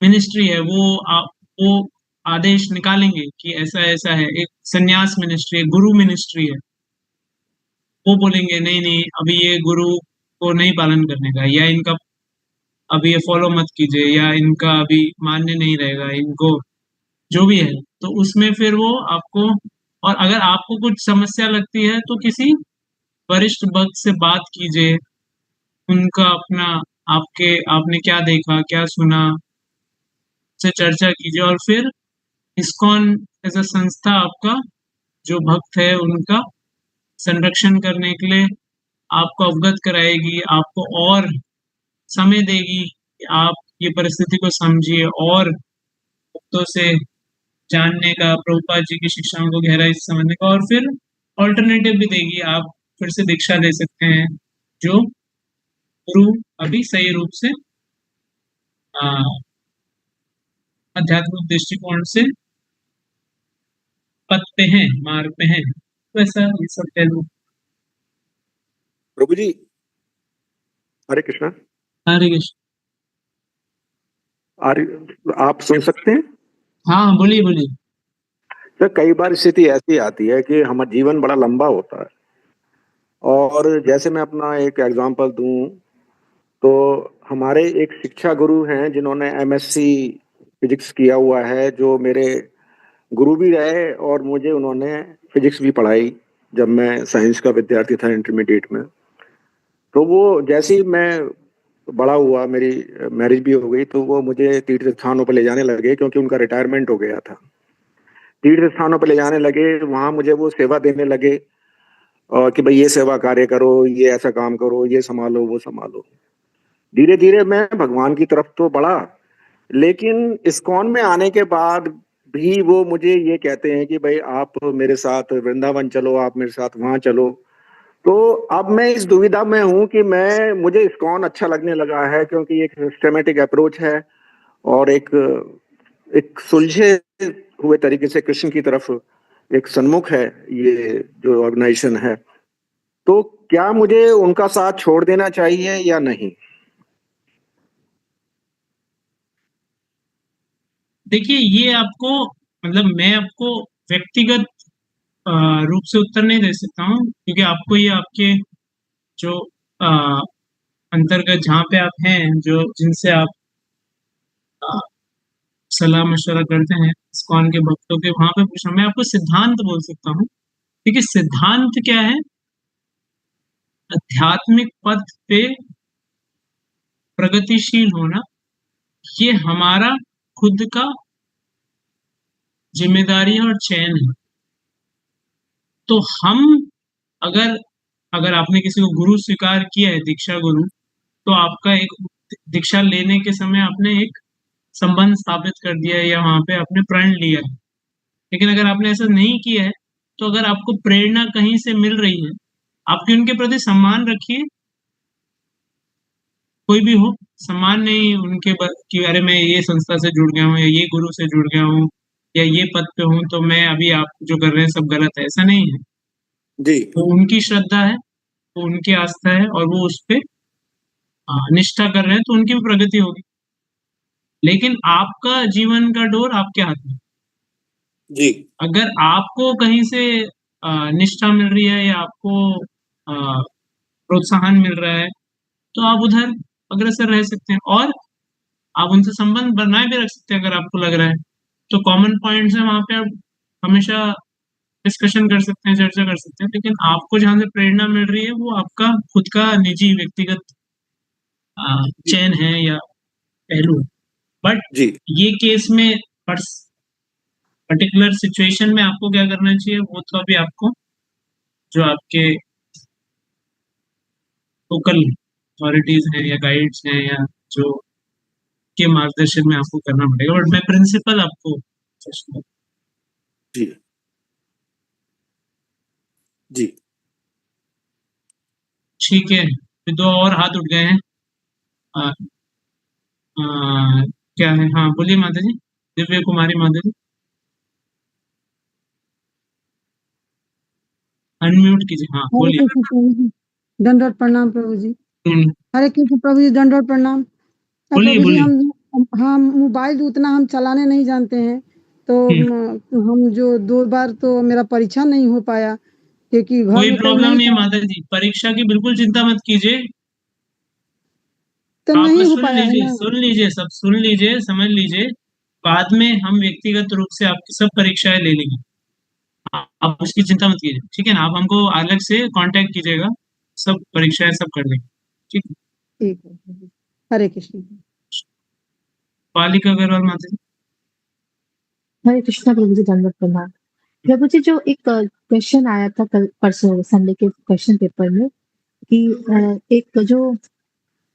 मिनिस्ट्री है, वो आदेश निकालेंगे कि ऐसा ऐसा है, एक संन्यास मिनिस्ट्री है, गुरु मिनिस्ट्री है। वो बोलेंगे नहीं नहीं, अभी ये गुरु को नहीं पालन करने का, या इनका अभी ये फॉलो मत कीजिए, या इनका अभी मान्य नहीं रहेगा, इनको जो भी है। तो उसमें फिर वो आपको और अगर आपको कुछ समस्या लगती है तो किसी वरिष्ठ भक्त से बात कीजिए, उनका अपना आपने क्या देखा, क्या सुना, से चर्चा कीजिए और फिर इस्कॉन एज अ संस्था आपका जो भक्त है उनका संरक्षण करने के लिए आपको अवगत कराएगी, आपको और समय देगी कि आप ये परिस्थिति को समझिए और भक्तों से जानने का, प्रभुपाद जी की शिक्षाओं को गहराई से समझने का, और फिर ऑल्टरनेटिव भी देगी, आप फिर से दीक्षा ले सकते हैं जो गुरु अभी सही रूप से आध्यात्मिक दृष्टिकोण से पथ पे हैं, मार्ग पे हैं। तो ऐसा ये सब पहलू। प्रभु जी, हरे कृष्णा। हरे कृष्ण। आप सुन सकते हैं? हाँ, बोलिए बोलिए। सर, कई बार स्थिति ऐसी आती है कि हमारा जीवन बड़ा लंबा होता है, और जैसे मैं अपना एक एग्जांपल दूं तो हमारे एक शिक्षा गुरु हैं जिन्होंने एमएससी फिजिक्स किया हुआ है, जो मेरे गुरु भी रहे और मुझे उन्होंने फिजिक्स भी पढ़ाई जब मैं साइंस का विद्यार्थी था इंटरमीडिएट में। तो वो जैसे ही मैं बड़ा हुआ, मेरी मैरिज भी हो गई, तो वो मुझे तीर्थ स्थानों पर ले जाने लगे क्योंकि उनका रिटायरमेंट हो गया था। तीर्थ स्थानों पर ले जाने लगे, वहां मुझे वो सेवा देने लगे और कि भाई ये सेवा कार्य करो, ये ऐसा काम करो, ये संभालो, वो संभालो। धीरे धीरे मैं भगवान की तरफ तो बढ़ा, लेकिन इस्कॉन में आने के बाद भी वो मुझे ये कहते हैं कि भाई आप मेरे साथ वृंदावन चलो, आप मेरे साथ वहां चलो। तो अब मैं इस दुविधा में हूं कि मुझे इस्कॉन अच्छा लगने लगा है क्योंकि एक सिस्टेमेटिक अप्रोच है और एक सुलझे हुए तरीके से कृष्ण की तरफ एक सन्मुख है ये जो ऑर्गेनाइजेशन है। तो क्या मुझे उनका साथ छोड़ देना चाहिए या नहीं? देखिए, ये आपको मतलब मैं आपको व्यक्तिगत रूप से उत्तर नहीं दे सकता हूँ, क्योंकि आपको ये आपके जो अ, अंतर्गत जहाँ पे आप हैं, जो जिनसे आप अ, सलाह मशवरा करते हैं इस्कॉन के भक्तों के, वहां पे पूछना। मैं आपको सिद्धांत बोल सकता हूँ। देखिए, सिद्धांत क्या है? आध्यात्मिक पथ पे प्रगतिशील होना, ये हमारा खुद का जिम्मेदारी और चयन है। तो हम अगर अगर आपने किसी को गुरु स्वीकार किया है, दीक्षा गुरु, तो आपका एक दीक्षा लेने के समय आपने एक संबंध स्थापित कर दिया है या वहां पे आपने प्रण लिया है। लेकिन अगर आपने ऐसा नहीं किया है, तो अगर आपको प्रेरणा कहीं से मिल रही है, आपके उनके प्रति सम्मान रखिए, कोई भी हो, सम्मान नहीं कि अरे मैं ये संस्था से जुड़ गया हूँ या ये गुरु से जुड़ गया हूँ या ये पद पे हूँ तो मैं अभी आप जो कर रहे हैं सब गलत है, ऐसा नहीं है। जी। वो उनकी श्रद्धा है, वो उनकी आस्था है और वो उस पे निष्ठा कर रहे हैं, तो उनकी भी प्रगति होगी। लेकिन आपका जीवन का डोर आपके हाथ में। जी। अगर आपको कहीं से निष्ठा मिल रही है या आपको प्रोत्साहन मिल रहा है, तो आप उधर अग्रसर रह सकते हैं और आप उनसे संबंध बनाए भी रख सकते हैं अगर आपको लग रहा है। तो कॉमन पॉइंट्स है, वहां पे आप हमेशा डिस्कशन कर सकते हैं, चर्चा कर सकते हैं। लेकिन आपको जहां से प्रेरणा मिल रही है वो आपका खुद का निजी व्यक्तिगत चयन है या पहलू है। बट जी। ये केस में पर्टिकुलर सिचुएशन में आपको क्या करना चाहिए, वो तो अभी आपको जो आपके लोकल अथॉरिटीज हैं या गाइड्स हैं या जो के मार्गदर्शन में आपको करना पड़ेगा। बट मैं प्रिंसिपल आपको जी। जी। ठीक है। फिर दो और हाथ उठ गए हैं। आ, क्या है? हाँ, बोलिए माता जी। दिव्य कुमारी माता जी, अनम्यूट कीजिए। हाँ, हरे बोलिए। कृष्ण प्रभु जी, दंडवत प्रणाम प्रभु जी। हम्म, हरे कृष्ण प्रभु जी, दंडवत प्रणाम। बोलिए प्रभु जी, बोलिए। हम मोबाइल उतना हम चलाने नहीं जानते हैं, तो हम्म, हम जो 2 बार तो मेरा परीक्षा नहीं हो पाया क्योंकि घर कोई में कोई प्रॉब्लम नहीं नहीं है था, माता जी, परीक्षा की बिल्कुल चिंता मत कीजिए। तो आप नहीं हो सुन पाया है लीजिए, ना। सुन लीजिए, सब सुन लीजिए, समझ लीजिए। बाद में हम व्यक्तिगत रूप से आपकी सब परीक्षाएं ले लेंगे। आप उसकी चिंता मत कीजिए, ठीक है ना। आप हमको अलग से कांटेक्ट कीजिएगा, सब परीक्षाएं सब कर लेंगे, ठीक है। ठीक है प्रभु जी। हरे कृष्ण। बालिका अग्रवाल माता जी। हरे कृष्णा प्रभु जी, दंडवत प्रणाम। प्रभु जी, जो एक क्वेश्चन आया था कल परसों संडे के क्वेश्चन पेपर में कि एक जो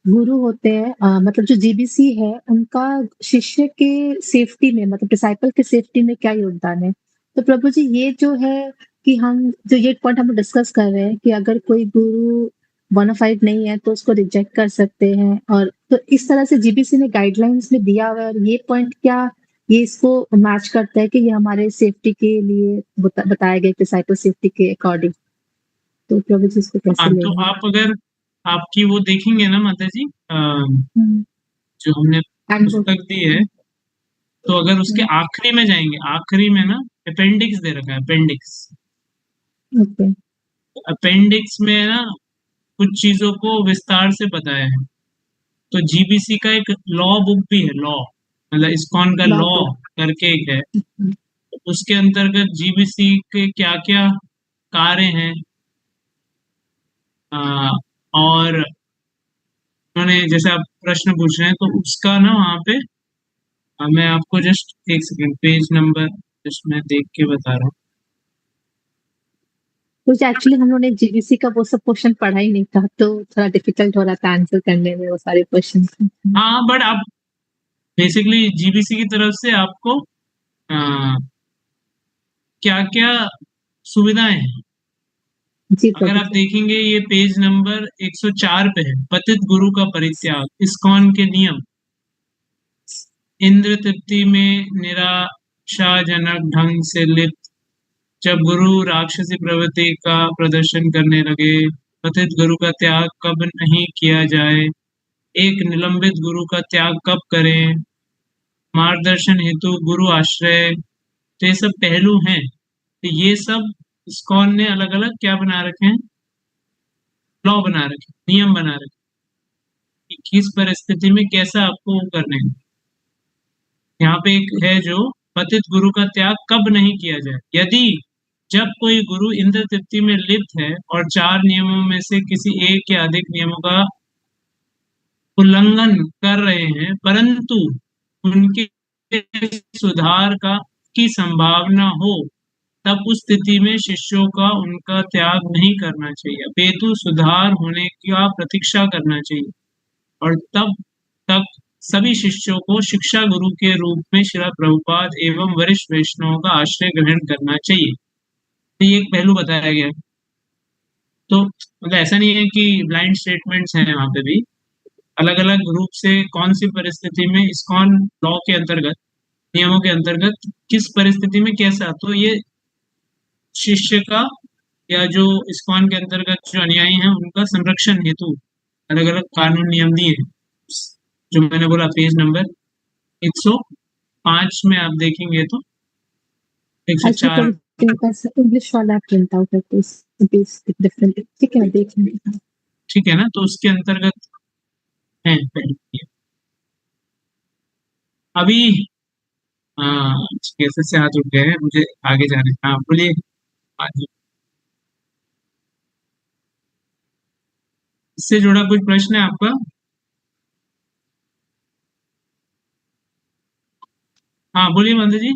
गुरु होते हैं, मतलब जो जीबीसी है, उनका शिष्य के सेफ्टी में, मतलब डिसाइपल के सेफ्टी में क्या योगदान है। तो प्रभु जी, ये जो है कि हम जो ये पॉइंट हम डिस्कस कर रहे हैं कि अगर कोई गुरु बोनाफाइड नहीं है तो उसको रिजेक्ट कर सकते हैं, और तो इस तरह से जीबीसी ने गाइडलाइंस में दिया हुआ है, और ये पॉइंट क्या ये इसको मैच करता है कि ये हमारे सेफ्टी के लिए बताया गया डिसाइपल सेफ्टी के अकॉर्डिंग। तो प्रभु जी, इसको कैसे हाँ, तो लेंगे? आप अगर आपकी वो देखेंगे ना माता जी, जो हमने Handbook। पुस्तक दी है, तो अगर उसके आखिरी में जाएंगे, आखिरी में ना अपेंडिक्स दे रखा है, अपेंडिक्स। ओके। अपेंडिक्स में ना कुछ चीजों को विस्तार से बताया है। तो जीबीसी का एक लॉ बुक भी है, लॉ मतलब इस्कॉन का Law लॉ book। करके एक है। तो उसके अंतर्गत जीबीसी के क्या क्या कार्य हैं, और उन्होंने जैसे आप प्रश्न पूछ रहे हैं, तो उसका ना वहाँ पे मैं आपको जस्ट एक सेकंड पेज नंबर जस्ट मैं देख के बता रहा हूँ। कुछ एक्चुअली हम लोगों ने जीबीसी का वो सब क्वेश्चन पढ़ा ही नहीं था, तो थोड़ा डिफिकल्ट हो रहा था आंसर करने में वो सारे क्वेश्चन। हाँ, बट आप बेसिकली जीबीसी की तरफ से आपको क्या क्या सुविधाएं हैं, जी अगर प्रभु आप जी। देखेंगे ये पेज नंबर 104 पे है, पतित गुरु का परित्याग, इस्कॉन के नियम। इंद्र तृप्ति में निराशाजनक ढंग से लिप्त जब गुरु राक्षसी प्रवृत्ति का प्रदर्शन करने लगे, पतित गुरु का त्याग कब नहीं किया जाए, एक निलंबित गुरु का त्याग कब करें, मार्गदर्शन हेतु गुरु आश्रय, तो ये सब पहलू हैं। तो ये सब इस्कॉन ने अलग अलग क्या बना रखे हैं, लॉ बना रखे, नियम बना रखे कि किस परिस्थिति में कैसा आपको वो करना है। यहाँ पे एक है जो पतित गुरु का त्याग कब नहीं किया जाए, यदि जब कोई गुरु इंद्र तृप्ति में लिप्त है और 4 नियमों में से किसी एक या अधिक नियमों का उल्लंघन कर रहे हैं, परंतु उनके सुधार का की संभावना हो, तब उस स्थिति में शिष्यों का उनका त्याग नहीं करना चाहिए, अपितु सुधार होने का प्रतीक्षा करना चाहिए, और तब तक सभी शिष्यों को शिक्षा गुरु के रूप में श्रील प्रभुपाद एवं वरिष्ठ वैष्णवों का आश्रय ग्रहण करना चाहिए। तो ये एक पहलू बताया गया है। तो मतलब ऐसा नहीं है कि ब्लाइंड स्टेटमेंट्स हैं, वहाँ पे भी अलग अलग रूप से कौन सी परिस्थिति में इस्कॉन लॉ के अंतर्गत, नियमों के अंतर्गत किस परिस्थिति में कैसा, तो ये शिष्य का या जो इस्कॉन के अंतर्गत जो अनुयायी हैं उनका संरक्षण हेतु अलग अलग कानून नियम दिए हैं। जो मैंने बोला पेज नंबर 105 में आप देखेंगे तो 104। इंग्लिश वाला प्रिंट आउट है तो डिफरेंट, ठीक है, देखेंगे। ठीक है ना, तो उसके अंतर्गत है पहले। अभी कैसे से हाथ उठ गए हैं, मुझे आगे जाने। हाँ बोलिए। आगे इससे जुड़ा कुछ प्रश्न है आपका? हाँ बोलिए मंदिर जी।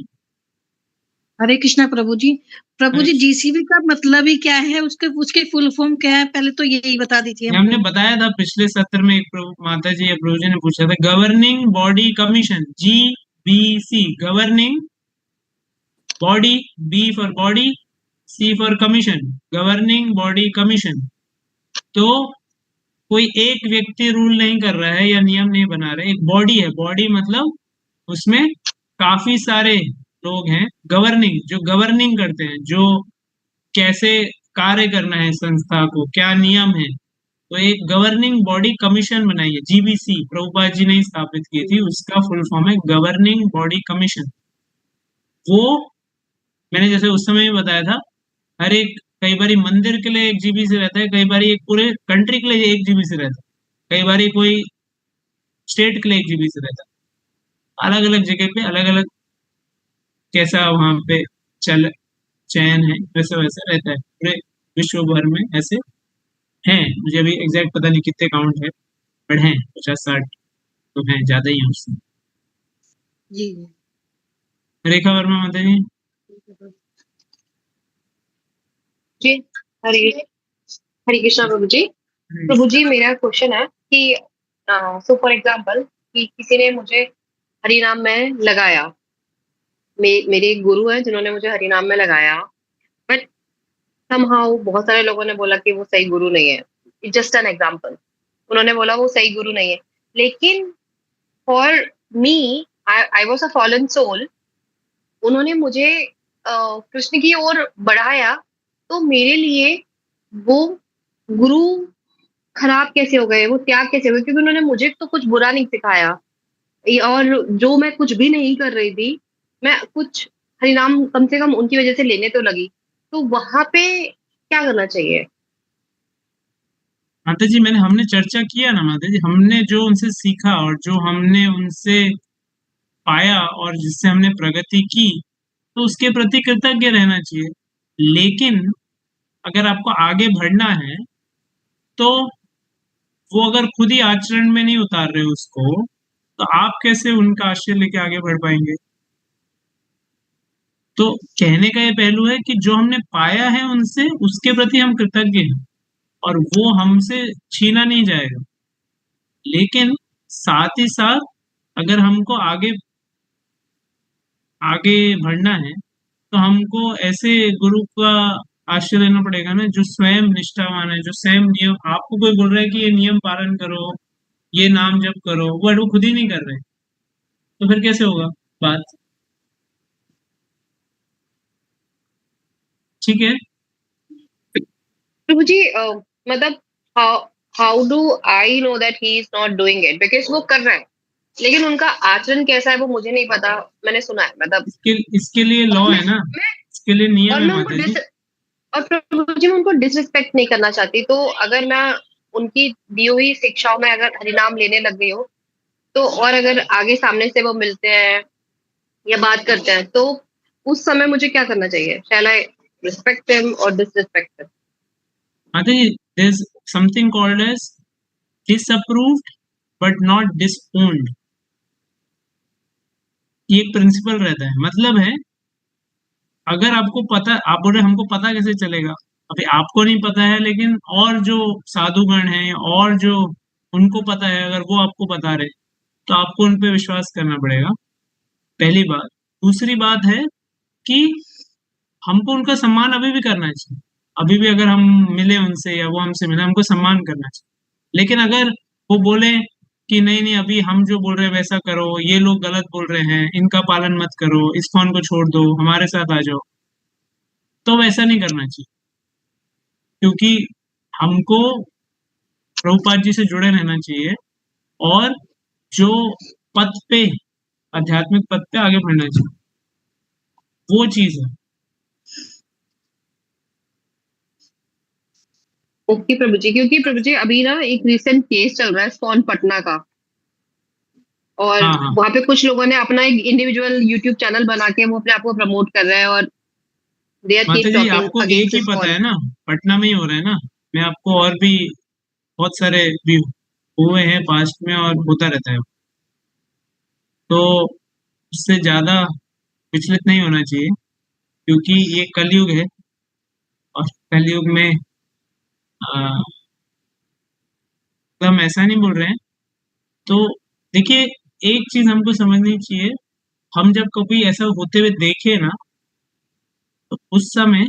हरे कृष्णा प्रभु जी। प्रभु जी, जीसीबी का मतलब ही क्या है, उसके उसके फुल फॉर्म क्या है, पहले तो यही बता दीजिए हमको। हमने बताया था पिछले सत्र में, एक माता जी या प्रभु जी ने पूछा था, governing body commission, GBC, governing body, B for body, C for commission, governing body commission. तो कोई एक व्यक्ति रूल नहीं कर रहा है या नियम नहीं बना रहा है, एक बॉडी है। बॉडी मतलब उसमें काफी सारे लोग हैं, गवर्निंग जो गवर्निंग करते हैं, जो कैसे कार्य करना है संस्था को, क्या नियम है। तो एक गवर्निंग बॉडी कमीशन बनाई है, GBC, प्रभुपाद जी ने स्थापित की थी, उसका फुल फॉर्म है गवर्निंग बॉडी कमीशन। वो मैंने जैसे उस समय भी बताया था, हर एक, कई बार मंदिर के लिए एक GBC रहता है, कई बार एक पूरे कंट्री के लिए एक GBC रहता है, कई बार कोई स्टेट के लिए एक GBC रहता है। अलग अलग जगह पे अलग अलग कैसा वहां पे चल चैन है, वैसा वैसा रहता है पूरे विश्व भर में। ऐसे हैं, मुझे अभी एग्जैक्ट पता नहीं कितने काउंट है, बट हैं 50-60 तो हैं, ज्यादा ही है उससे। जी रेखा वर्मा माता जी। जी हरे हरे कृष्णा प्रभु जी। प्रभु जी मेरा क्वेश्चन है कि सो फॉर एग्जांपल कि किसी ने मुझे हरि नाम में लगाया, मेरे एक गुरु हैं जिन्होंने मुझे हरि नाम में लगाया, बट समहाउ बहुत सारे लोगों ने बोला कि वो सही गुरु नहीं है। जस्ट एन एग्जांपल, उन्होंने बोला वो सही गुरु नहीं है, लेकिन for me I was a fallen soul, उन्होंने मुझे कृष्ण की ओर बढ़ाया, तो मेरे लिए वो गुरु खराब कैसे हो गए, वो त्याग कैसे हो गए? क्योंकि उन्होंने मुझे तो कुछ बुरा नहीं सिखाया, और जो मैं कुछ भी नहीं कर रही थी, मैं कुछ हरिनाम कम से कम उनकी वजह से लेने तो लगी, तो वहां पे क्या करना चाहिए? माता जी हमने चर्चा किया ना माता जी, हमने जो उनसे सीखा और जो हमने उनसे पाया और जिससे हमने प्रगति की, तो उसके प्रति कृतज्ञ रहना चाहिए। लेकिन अगर आपको आगे बढ़ना है तो वो अगर खुद ही आचरण में नहीं उतार रहे उसको, तो आप कैसे उनका आश्रय लेके आगे बढ़ पाएंगे? तो कहने का ये पहलू है कि जो हमने पाया है उनसे, उसके प्रति हम कृतज्ञ हैं और वो हमसे छीना नहीं जाएगा। लेकिन साथ ही साथ अगर हमको आगे आगे बढ़ना है तो हमको ऐसे गुरु का आश्रय लेना पड़ेगा ना, जो स्वयं निष्ठावान है, जो स्वयं नियम, आपको कोई बोल रहा है कि ये नियम पालन करो, ये नाम जप करो, बट वो खुद ही नहीं कर रहे, तो फिर कैसे होगा बात? ठीक है। प्रभु जी मतलब how how do I know that he is not doing it? Because वो कर रहे हैं, लेकिन उनका आचरण कैसा है वो मुझे नहीं पता। मैंने सुना है, मतलब इसके लिए लॉ है ना, मैं इसके लिए नियम और है मैं उनको माता जी। और प्रभु जी मैं उनको डिसरिस्पेक्ट नहीं करना चाहती, तो अगर मैं उनकी दी हुई शिक्षाओं में अगर हरिनाम लेने लग गई हूँ, तो और अगर आगे सामने से वो मिलते हैं या बात करते हैं, तो उस समय मुझे क्या करना चाहिए? शैल आई रिस्पेक्ट हिम और डिसरिस्पेक्ट हिम? माता जी, there is something called as disapproved but not disowned. ये एक प्रिंसिपल रहता है, मतलब है अगर आपको पता, आप बोल रहे हमको पता कैसे चलेगा, अभी आपको नहीं पता है, लेकिन और जो साधुगण हैं और जो उनको पता है, अगर वो आपको बता रहे, तो आपको उन पे विश्वास करना पड़ेगा, पहली बात। दूसरी बात है कि हमको उनका सम्मान अभी भी करना चाहिए। अभी भी अगर हम मिले उनसे या वो हमसे मिले, हमको सम्मान करना चाहिए। लेकिन अगर वो बोले कि नहीं नहीं, अभी हम जो बोल रहे हैं वैसा करो, ये लोग गलत बोल रहे हैं, इनका पालन मत करो, इस फोन को छोड़ दो, हमारे साथ आ जाओ, तो वैसा नहीं करना चाहिए। क्योंकि हमको प्रभुपाद जी से जुड़े रहना चाहिए और जो पथ पे, आध्यात्मिक पथ पे आगे बढ़ना चाहिए, वो चीज है। ओके प्रभु जी, क्योंकि प्रभु जी अभी ना एक रिसेंट केस चल रहा है स्कॉन पटना का, और हाँ हाँ वहां पे कुछ लोगों ने अपना एक इंडिविजुअल यूट्यूब चैनल बना के वो अपने आप को प्रमोट कर रहे हैं, और दे आर माता कीप जी, टॉकिंग आपको एक अगेंस्ट ही पता इस्कॉन। है ना, पटना में ही हो रहा है ना। मैं आपको और भी बहुत सारे भी हुए हैं पास्ट में और होता रहता है, तो उससे ज्यादा विचलित नहीं होना चाहिए, क्योंकि ये कलयुग है और कलयुग में तो हम ऐसा नहीं बोल रहे हैं। तो देखिए, एक चीज हमको समझनी चाहिए, हम जब कभी ऐसा होते हुए देखे ना, तो उस समय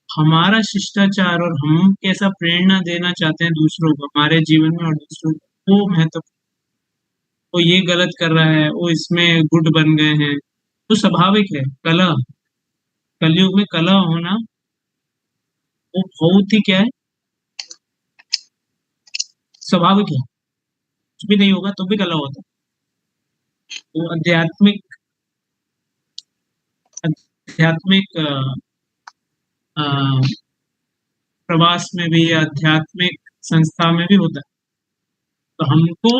हमारा शिष्टाचार और हम कैसा प्रेरणा देना चाहते हैं दूसरों को, हमारे जीवन में और दूसरों को, वो महत्व। वो ये गलत कर रहा है, वो इसमें गुट बन गए हैं, तो स्वाभाविक है। कला, कलयुग में कला होना वो बहुत ही क्या है, स्वाभाविक है। कुछ भी नहीं होगा तो भी कला होता है। वो आध्यात्मिक आध्यात्मिक अ, प्रवास में भी, आध्यात्मिक संस्था में भी होता है। तो हमको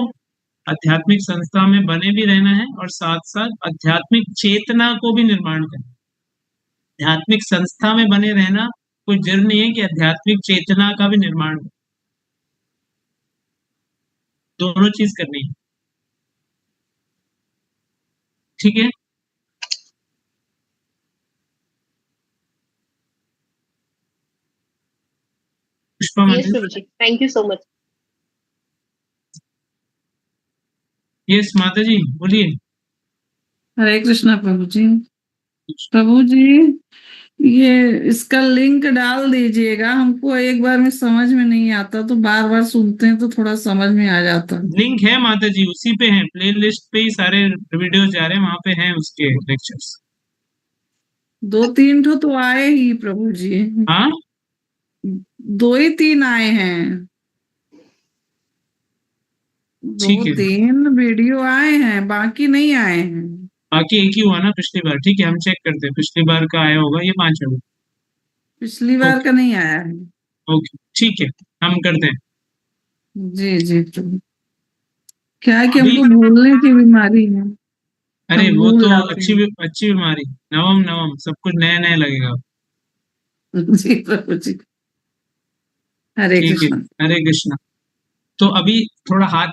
आध्यात्मिक संस्था में बने भी रहना है और साथ साथ आध्यात्मिक चेतना को भी निर्माण करना है। आध्यात्मिक संस्था में बने रहना कोई जरूरी नहीं है कि आध्यात्मिक चेतना का भी निर्माण हो। दोनों चीज करनी है, ठीक है। पुष्पा यस माता प्रभु जी, thank you so much. Yes माता जी बोलिए। हरे कृष्णा प्रभु जी। प्रभु जी ये इसका लिंक डाल दीजिएगा, हमको एक बार में समझ में नहीं आता तो बार बार सुनते हैं तो थोड़ा समझ में आ जाता। लिंक है माता जी, उसी पे है, प्ले लिस्ट पे ही सारे वीडियोस जा रहे हैं, वहां पे हैं उसके लेक्चर्स। 2-3 ठो तो आए ही प्रभु जी। हाँ 2 ही 3 आए हैं, ठीक है, 2-3 वीडियो आए हैं, बाकी नहीं आए हैं। बाकी एक ही हुआ ना पिछली बार, ठीक है हम चेक करते हैं, पिछली बार का आया होगा, ये 5 होगा। पिछली बार का नहीं आया है। ओके ठीक है, हम करते हैं। जी जी प्रभु। क्या है कि अभी हमको भूलने की बीमारी है, अरे हम वो भूल तो जाते अच्छी हैं। अच्छी बीमारी, नवम नवम सब कुछ नया नया लगेगा। जी प्रभु जी। हरे ठीक है, कृष्ण। हरे कृष्णा। तो अभी थोड़ा हाथ,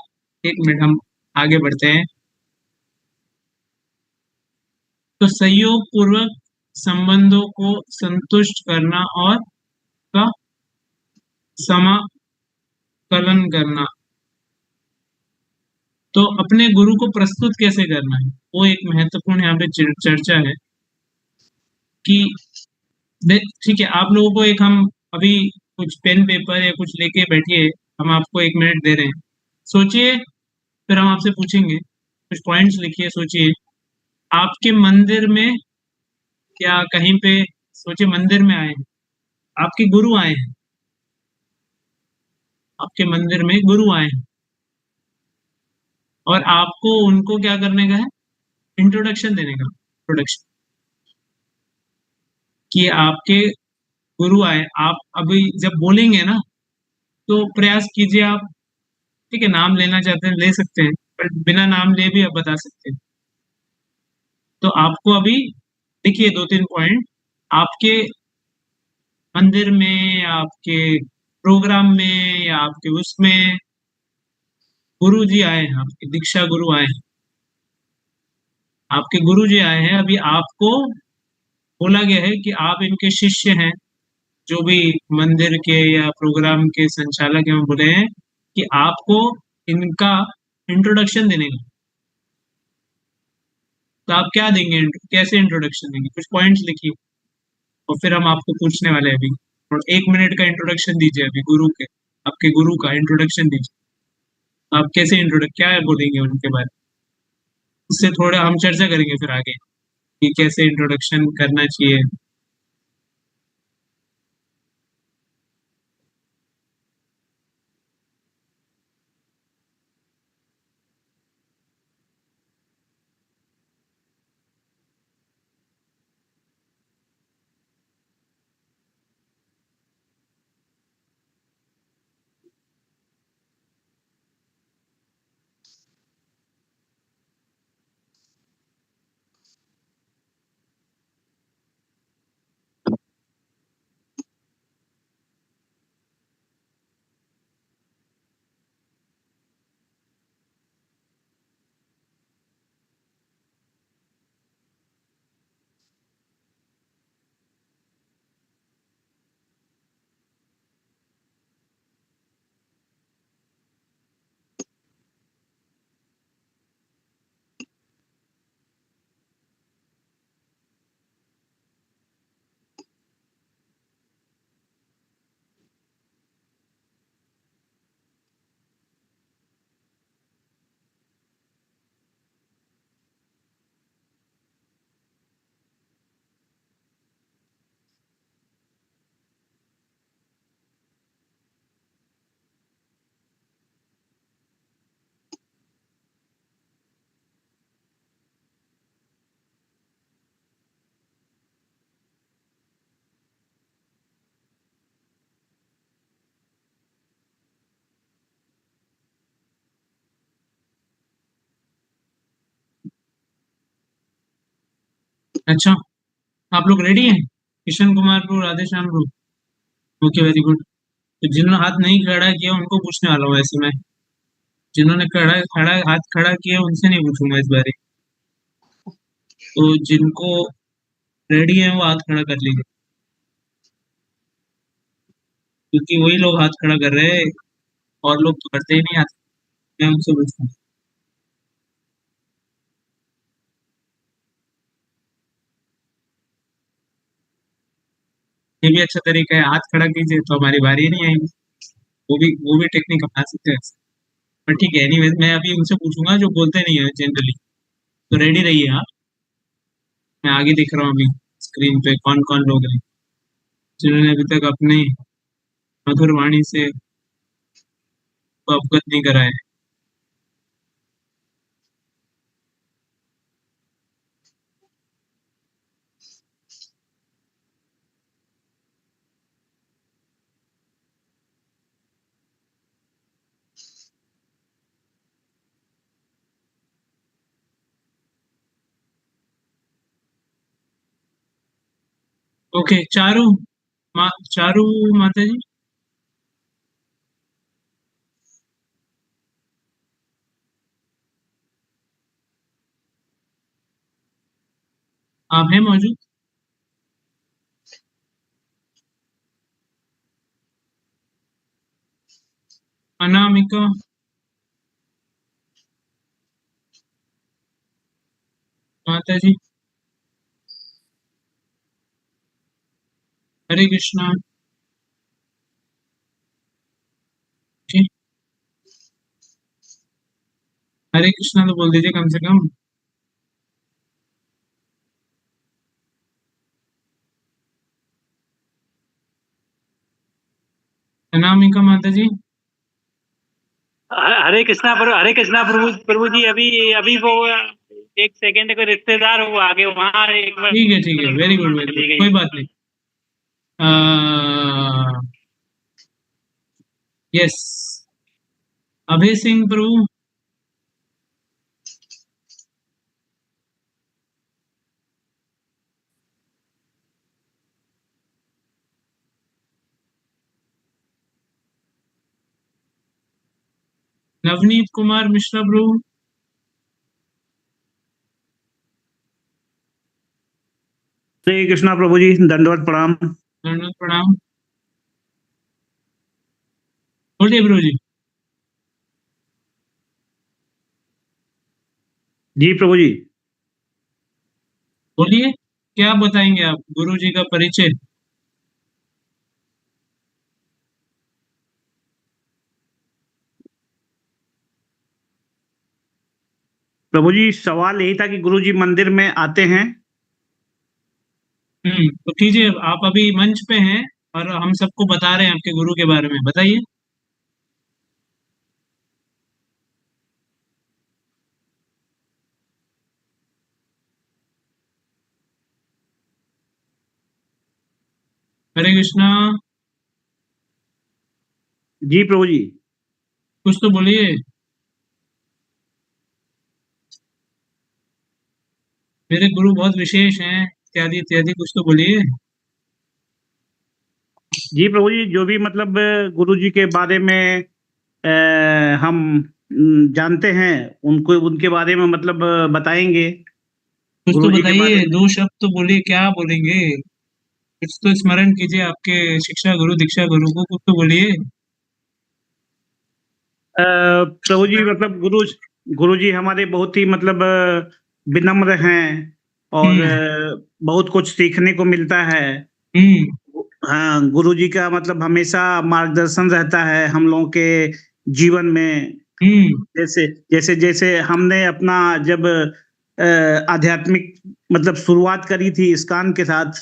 1 मिनट हम आगे बढ़ते हैं। तो सहयोग पूर्वक संबंधों को संतुष्ट करना और का समाकलन करना, तो अपने गुरु को प्रस्तुत कैसे करना है, वो एक महत्वपूर्ण यहाँ पे चर्चा है कि ठीक है, आप लोगों को एक हम अभी कुछ पेन पेपर या कुछ लेके बैठिए, हम आपको 1 मिनट दे रहे हैं, सोचिए, फिर हम आपसे पूछेंगे, कुछ पॉइंट्स लिखिए, सोचिए आपके मंदिर में या कहीं पे, सोचिए मंदिर में आए हैं, आपके गुरु आए हैं, आपके मंदिर में गुरु आए हैं, और आपको उनको क्या करने का है, इंट्रोडक्शन देने का, इंट्रोडक्शन कि आपके गुरु आए। आप अभी जब बोलेंगे ना, तो प्रयास कीजिए आप, ठीक है, नाम लेना चाहते हैं ले सकते हैं, पर बिना नाम लिए भी आप बता सकते हैं। तो आपको अभी देखिए 2-3 पॉइंट, आपके मंदिर में या आपके प्रोग्राम में या आपके उसमें गुरु जी आए हैं, आपके दीक्षा गुरु आए हैं, आपके गुरु जी आए हैं, अभी आपको बोला गया है कि आप इनके शिष्य हैं, जो भी मंदिर के या प्रोग्राम के संचालक हैं वो बोले हैं कि आपको इनका इंट्रोडक्शन देने का। तो आप क्या देंगे, कैसे इंट्रोडक्शन देंगे, कुछ पॉइंट्स लिखिए, और फिर हम आपको पूछने वाले हैं अभी। और 1 मिनट का इंट्रोडक्शन दीजिए अभी गुरु के, आपके गुरु का इंट्रोडक्शन दीजिए। आप कैसे इंट्रोडक्ट, क्या बोलेंगे उनके बारे में, उससे थोड़ा हम चर्चा करेंगे फिर आगे कि कैसे इंट्रोडक्शन करना चाहिए। अच्छा, आप लोग रेडी हैं? किशन कुमार प्रभु, राधे श्याम प्रभु। Okay, very good. तो जिन्होंने हाथ नहीं खड़ा किया उनको पूछने वाला हूँ ऐसे मैं। जिन्होंने खड़ा खड़ा हाथ खड़ा किया उनसे नहीं पूछूंगा इस बारे। तो जिनको रेडी है वो हाथ खड़ा कर लीजिए, क्योंकि वही लोग हाथ खड़ा कर रहे हैं, और लोग तो करते ही नहीं हाथ। मैं उनसे पूछता हूँ। ये भी अच्छा तरीका है, हाथ खड़ा कीजिए तो हमारी बारी नहीं आएगी। वो भी टेक्निक अपना सकते हैं। पर ठीक है, एनीवेज मैं अभी उनसे पूछूंगा जो बोलते नहीं है जनरली। तो रेडी रहिए आप। मैं आगे दिख रहा हूँ अभी स्क्रीन पे कौन कौन लोग हैं जिन्होंने अभी तक अपने मधुर वाणी से को अवगत नहीं कराया है। ओके, चारू माता जी। आप हैं मौजूद? अनामिका। माता जी, हरे कृष्णा जी। हरे कृष्णा तो बोल दीजिए कम से कम। अनामिका माता जी। हरे कृष्णा प्रभु, हरे कृष्णा प्रभु। प्रभु जी अभी अभी वो एक सेकंड को रिश्तेदार हो आगे वहाँ एक बार। ठीक है, वेरी गुड, कोई बात नहीं। यस, अभय सिंह प्रभु। नवनीत कुमार मिश्रा प्रभु। हरे कृष्णा प्रभु जी, दंडवत प्रणाम। दंडवत प्रणाम। बोलिए प्रभु जी। जी प्रभु जी। बोलिए, क्या बताएंगे आप गुरु जी का परिचय? प्रभु जी सवाल यही था कि गुरु जी मंदिर में आते हैं। तो कीजिए, आप अभी मंच पे हैं और हम सबको बता रहे हैं आपके गुरु के बारे में, बताइए। हरे कृष्णा। जी प्रभु जी। कुछ तो बोलिए। मेरे गुरु बहुत विशेष हैं, इत्यादि इत्यादि, कुछ तो बोलिए। जी प्रभु जी, जो भी मतलब गुरु जी के बारे में हम जानते हैं उनको उनके बारे में मतलब बताएंगे। कुछ तो गुरु जी के बताइए, बारे में 2 शब्द तो बोलिए, क्या बोलेंगे? कुछ तो स्मरण कीजिए आपके शिक्षा गुरु दीक्षा गुरु को, कुछ तो बोलिए। प्रभु जी मतलब गुरु जी हमारे बहुत ही मतलब विनम्र हैं और बहुत कुछ सीखने को मिलता है। हाँ, गुरु जी का मतलब हमेशा मार्गदर्शन रहता है हम लोगों के जीवन में। जैसे जैसे जैसे हमने अपना जब आध्यात्मिक मतलब शुरुआत करी थी इस्कॉन के साथ,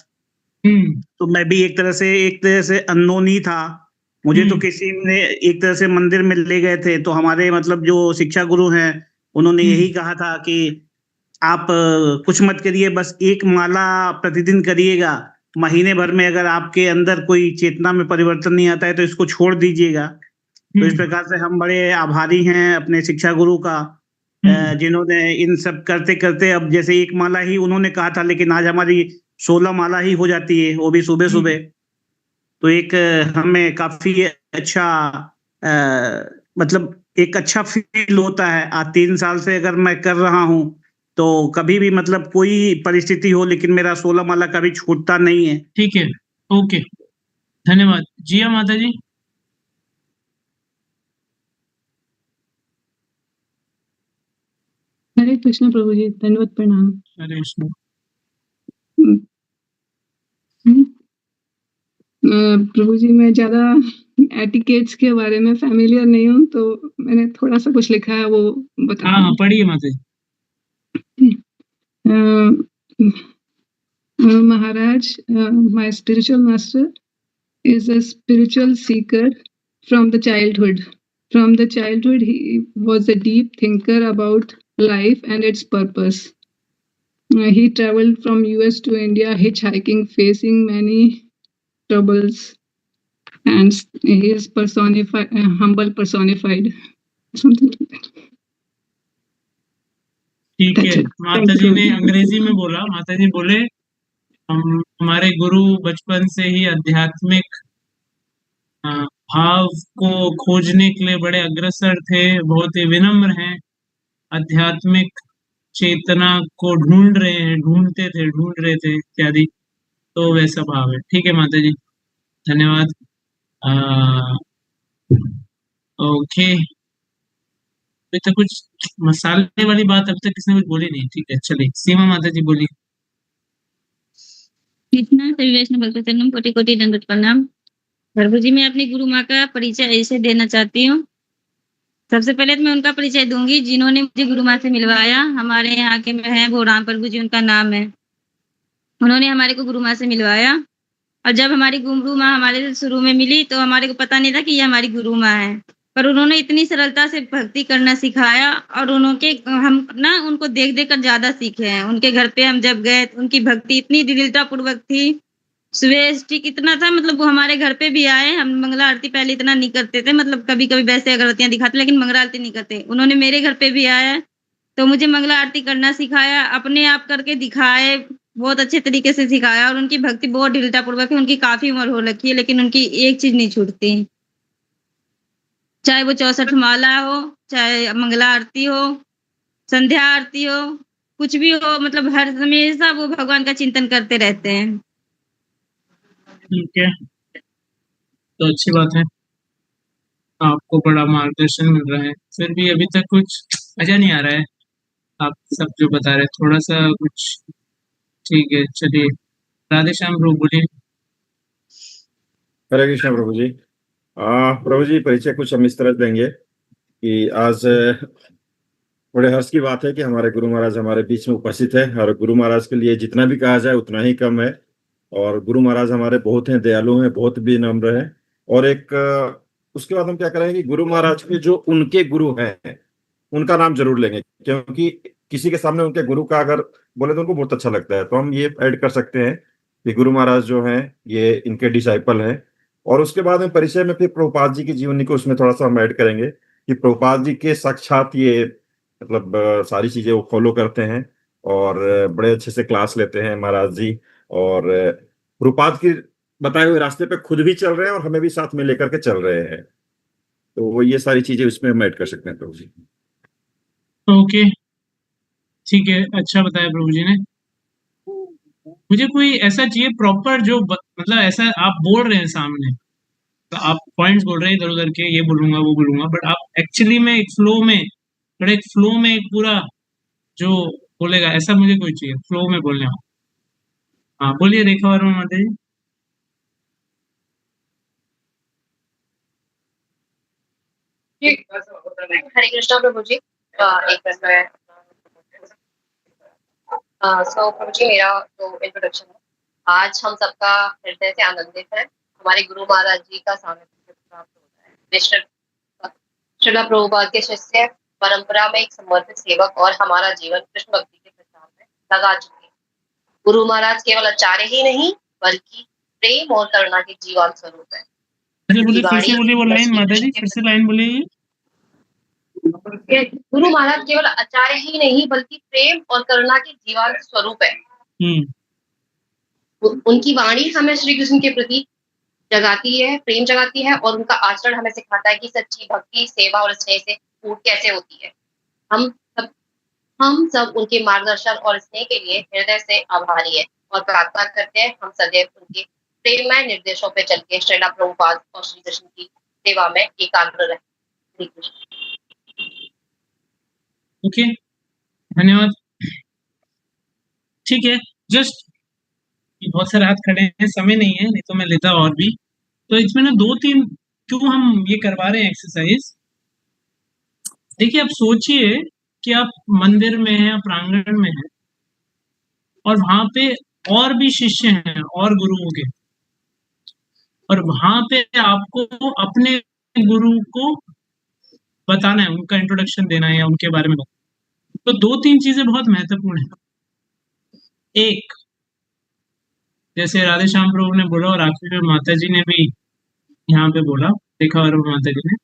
तो मैं भी एक तरह से अननोन ही था। मुझे तो किसी ने एक तरह से मंदिर में ले गए थे, तो हमारे मतलब जो शिक्षा गुरु हैं उन्होंने यही कहा था कि आप कुछ मत करिए, बस एक माला प्रतिदिन करिएगा। महीने भर में अगर आपके अंदर कोई चेतना में परिवर्तन नहीं आता है तो इसको छोड़ दीजिएगा। तो इस प्रकार से हम बड़े आभारी हैं अपने शिक्षा गुरु का, जिन्होंने इन सब करते करते, अब जैसे एक माला ही उन्होंने कहा था, लेकिन आज हमारी 16 माला ही हो जाती है, वो भी सुबह सुबह। तो एक हमें काफी अच्छा मतलब एक अच्छा फील होता है। आज 3 साल से अगर मैं कर रहा हूँ तो कभी भी मतलब कोई परिस्थिति हो, लेकिन मेरा 16 माला कभी छूटता नहीं है। ठीक है, ओके, धन्यवाद। जिया माता जी। हरे कृष्ण प्रभु जी, दंडवत प्रणाम। हरे कृष्ण। प्रभु जी, मैं ज्यादा एटिकेट्स के बारे में फैमिलियर नहीं हूँ, तो मैंने थोड़ा सा कुछ लिखा है वो बता हाँ हाँ, पढ़िए माता जी। Maharaj, my spiritual master is a spiritual seeker from the childhood. From the childhood, he was a deep thinker about life and its purpose. He traveled from US to India hitchhiking, facing many troubles, and he is personified, humble personified. Something like that. ठीक That's है, it. माता Thank ji you. ने अंग्रेजी में बोला। माता जी बोले हमारे गुरु बचपन से ही आध्यात्मिक भाव को खोजने के लिए बड़े अग्रसर थे, बहुत ही विनम्र हैं, आध्यात्मिक चेतना को ढूंढ रहे थे इत्यादि। तो वैसा भाव है। ठीक है माता जी, धन्यवाद। ओके, अभी तक कुछ मसाले वाली बात अभी तक किसी ने कुछ बोली नहीं। ठीक है, चलिए सीमा माता जी बोलिए। कृष्णा सभी वैष्णव भक्तों चरणों कोटि कोटि दंडवत प्रणाम। प्रभु जी, मैं अपनी गुरु माँ का परिचय ऐसे देना चाहती हूँ। सबसे पहले तो मैं उनका परिचय दूंगी जिन्होंने मुझे गुरु माँ से मिलवाया। हमारे यहाँ के में है वो राम प्रभु जी, उनका नाम है। उन्होंने हमारे को गुरु माँ से मिलवाया, और जब हमारी गुरु माँ हमारे से शुरू में मिली तो हमारे को पता नहीं था कि ये हमारी गुरु माँ है, पर उन्होंने इतनी सरलता से भक्ति करना सिखाया, और उनके हम ना उनको देख देख कर ज्यादा सीखे हैं। उनके घर पे हम जब गए, उनकी भक्ति इतनी दृढ़ता पूर्वक थी। सुबह ठीक इतना था, मतलब वो हमारे घर पे भी आए। हम मंगला आरती पहले इतना नहीं करते थे, मतलब कभी कभी वैसे अगरबत्तियां दिखाते, लेकिन मंगला आरती नहीं करते। उन्होंने मेरे घर पे भी आया तो मुझे मंगला आरती करना सिखाया, अपने आप करके दिखाए, बहुत अच्छे तरीके से सिखाया। और उनकी भक्ति बहुत दृढ़ता पूर्वक है। उनकी काफी उम्र हो रखी है, लेकिन उनकी एक चीज नहीं छूटती, चाहे वो 64 माला हो, चाहे मंगला आरती हो, संध्या आरती हो, कुछ भी हो, मतलब हर हमेशा वो भगवान का चिंतन करते रहते हैं। ठीक है, तो अच्छी बात है, आपको बड़ा मार्गदर्शन मिल रहा है। फिर भी अभी तक कुछ मजा नहीं आ रहा है आप सब जो बता रहे, थोड़ा सा कुछ। ठीक है, चलिए राधे श्याम प्रभु बोलिए। हरे कृष्ण प्रभु जी। प्रभु जी, परिचय कुछ हम इस तरह देंगे कि आज बड़े हर्ष की बात है कि हमारे गुरु महाराज हमारे बीच में उपस्थित है, और गुरु महाराज के लिए जितना भी कहा जाए उतना ही कम है। और गुरु महाराज हमारे बहुत हैं, दयालु हैं, बहुत विनम्र हैं। और एक उसके बाद हम क्या करेंगे कि गुरु महाराज के जो उनके गुरु हैं उनका नाम जरूर लेंगे, क्योंकि किसी के सामने उनके गुरु का अगर बोले तो उनको बहुत अच्छा लगता है। तो हम ये ऐड कर सकते हैं कि गुरु महाराज जो हैं ये इनके डिसाइपल हैं। और उसके बाद में परिचय में फिर प्रभुपाद जी की जीवनी को उसमें थोड़ा सा हम ऐड करेंगे कि प्रभुपाद जी के साक्षात ये मतलब सारी चीजें वो फॉलो करते हैं, और बड़े अच्छे से क्लास लेते हैं महाराज जी। और प्रभुपाद की बताए हुए रास्ते पे खुद भी चल रहे हैं और हमें भी साथ में लेकर के चल रहे हैं। तो वो ये सारी चीजें उसमें हम ऐड कर सकते हैं प्रभु जी। ओके, ठीक है, अच्छा बताया प्रभु जी ने। मुझे कोई ऐसा चाहिए प्रॉपर जो मतलब ऐसा आप बोल रहे हैं सामने, तो आप पॉइंट्स बोल रहे हैं इधर उधर के, ये बोलूंगा वो बोलूंगा, बट आप एक्चुअली में एक फ्लो में, बड़े एक फ्लो में एक पूरा जो बोलेगा, ऐसा मुझे कोई चाहिए फ्लो में बोलने वाला। हाँ बोलिए रेखा वर्मा माता जी। हरे कृष्णा प्रभु जी। एक मिनट में सो प्रभु जी, मेरा जो इंट्रोडक्शन है, आज हम सबका हृदय से आनंदित है हमारे गुरु महाराज जी का सानिध्य प्राप्त होता है। श्रीला प्रभुपाद के शिष्य परंपरा में एक समर्पित सेवक और हमारा जीवन कृष्ण भक्ति के प्रचार में लगा चुके हैं। गुरु महाराज केवल आचार्य ही नहीं बल्कि प्रेम और करुणा के जीवन स्वरूप है। बोलिए, फिर से बोलिए वो लाइन माता जी, फिर से लाइन बोलिए। गुरु महाराज केवल आचार्य ही नहीं बल्कि प्रेम और करुणा के जीवन स्वरूप है। उनकी वाणी हमें श्री कृष्ण के प्रति जगाती है, प्रेम जगाती है, और उनका आचरण हमें सिखाता है कि सच्ची भक्ति, सेवा और स्नेह से पूर्ण कैसे होती है। हम सब उनके मार्गदर्शन और स्नेह के लिए हृदय से आभारी है और प्रार्थना करते हैं हम सदैव उनके प्रेममय निर्देशों पे चल के श्रीला प्रभुपाद और श्री कृष्ण की सेवा में एकाग्र रहे। हरे कृष्ण। ओके, धन्यवाद। ठीक है, जस्ट बहुत सारे हाथ खड़े हैं, समय नहीं है, नहीं तो मैं लेता और भी। तो इसमें ना 2-3 क्यों हम ये करवा रहे हैं एक्सरसाइज। देखिए, आप सोचिए कि आप मंदिर में हैं, प्रांगण में हैं, और वहां पे और भी शिष्य हैं और गुरुओं के, और वहां पे आपको अपने गुरु को बताना है, उनका इंट्रोडक्शन देना है या उनके बारे में बताना। तो 2-3 चीजें बहुत महत्वपूर्ण है। एक, जैसे राधे श्याम प्रभु ने बोला और आखिर में माता जी ने भी यहाँ पे बोला, देखा और माता जी ने,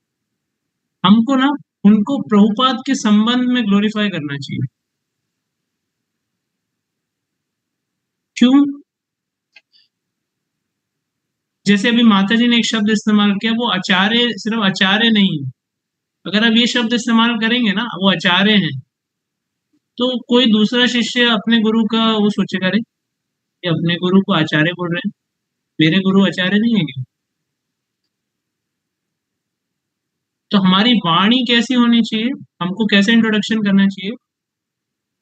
हमको ना उनको प्रभुपाद के संबंध में ग्लोरीफाई करना चाहिए। क्यों? जैसे अभी माता जी ने एक शब्द इस्तेमाल किया, वो आचार्य, सिर्फ आचार्य नहीं है। अगर आप ये शब्द इस्तेमाल करेंगे ना, वो आचार्य हैं, तो कोई दूसरा शिष्य अपने गुरु का वो सोचेगा, अरे ये अपने गुरु को आचार्य बोल रहे हैं, मेरे गुरु आचार्य नहीं है क्या? तो हमारी वाणी कैसी होनी चाहिए, हमको कैसे इंट्रोडक्शन करना चाहिए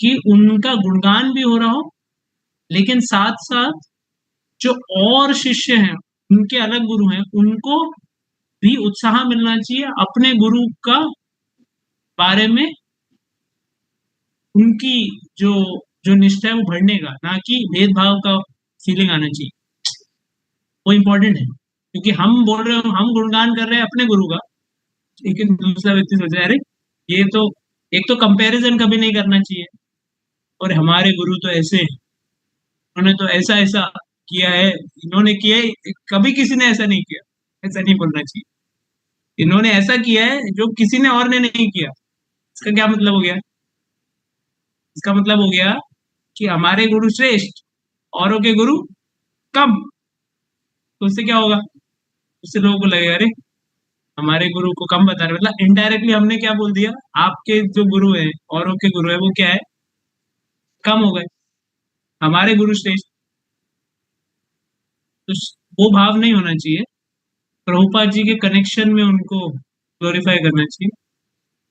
कि उनका गुणगान भी हो रहा हो, लेकिन साथ साथ जो और शिष्य हैं, उनके अलग गुरु हैं, उनको भी उत्साह मिलना चाहिए अपने गुरु का बारे में, उनकी जो जो निष्ठा है वो बढ़ने का, ना कि भेदभाव का फीलिंग आना चाहिए। वो इम्पोर्टेंट है, क्योंकि हम बोल रहे हो, हम गुणगान कर रहे हैं अपने गुरु का, लेकिन दूसरा व्यक्ति सोच रहा है, अरे ये तो, एक तो कंपैरिजन कभी नहीं करना चाहिए, और हमारे गुरु तो ऐसे हैं, उन्होंने तो ऐसा ऐसा किया है, इन्होंने किया है, कभी किसी ने ऐसा नहीं किया, ऐसा नहीं बोलना चाहिए। इन्होंने ऐसा किया है जो किसी ने और ने नहीं किया। इसका क्या मतलब हो गया? इसका मतलब हो गया कि हमारे गुरु श्रेष्ठ, औरों के गुरु कम। तो उससे क्या होगा? उससे लोगों को लगेगा, अरे हमारे गुरु को कम बता रहे, मतलब इनडायरेक्टली हमने क्या बोल दिया, आपके जो गुरु है, औरों के गुरु है, वो क्या है, कम हो गए, हमारे गुरु श्रेष्ठ। तो वो भाव नहीं होना चाहिए। प्रभुपाद जी के कनेक्शन में उनको ग्लोरीफाई करना चाहिए,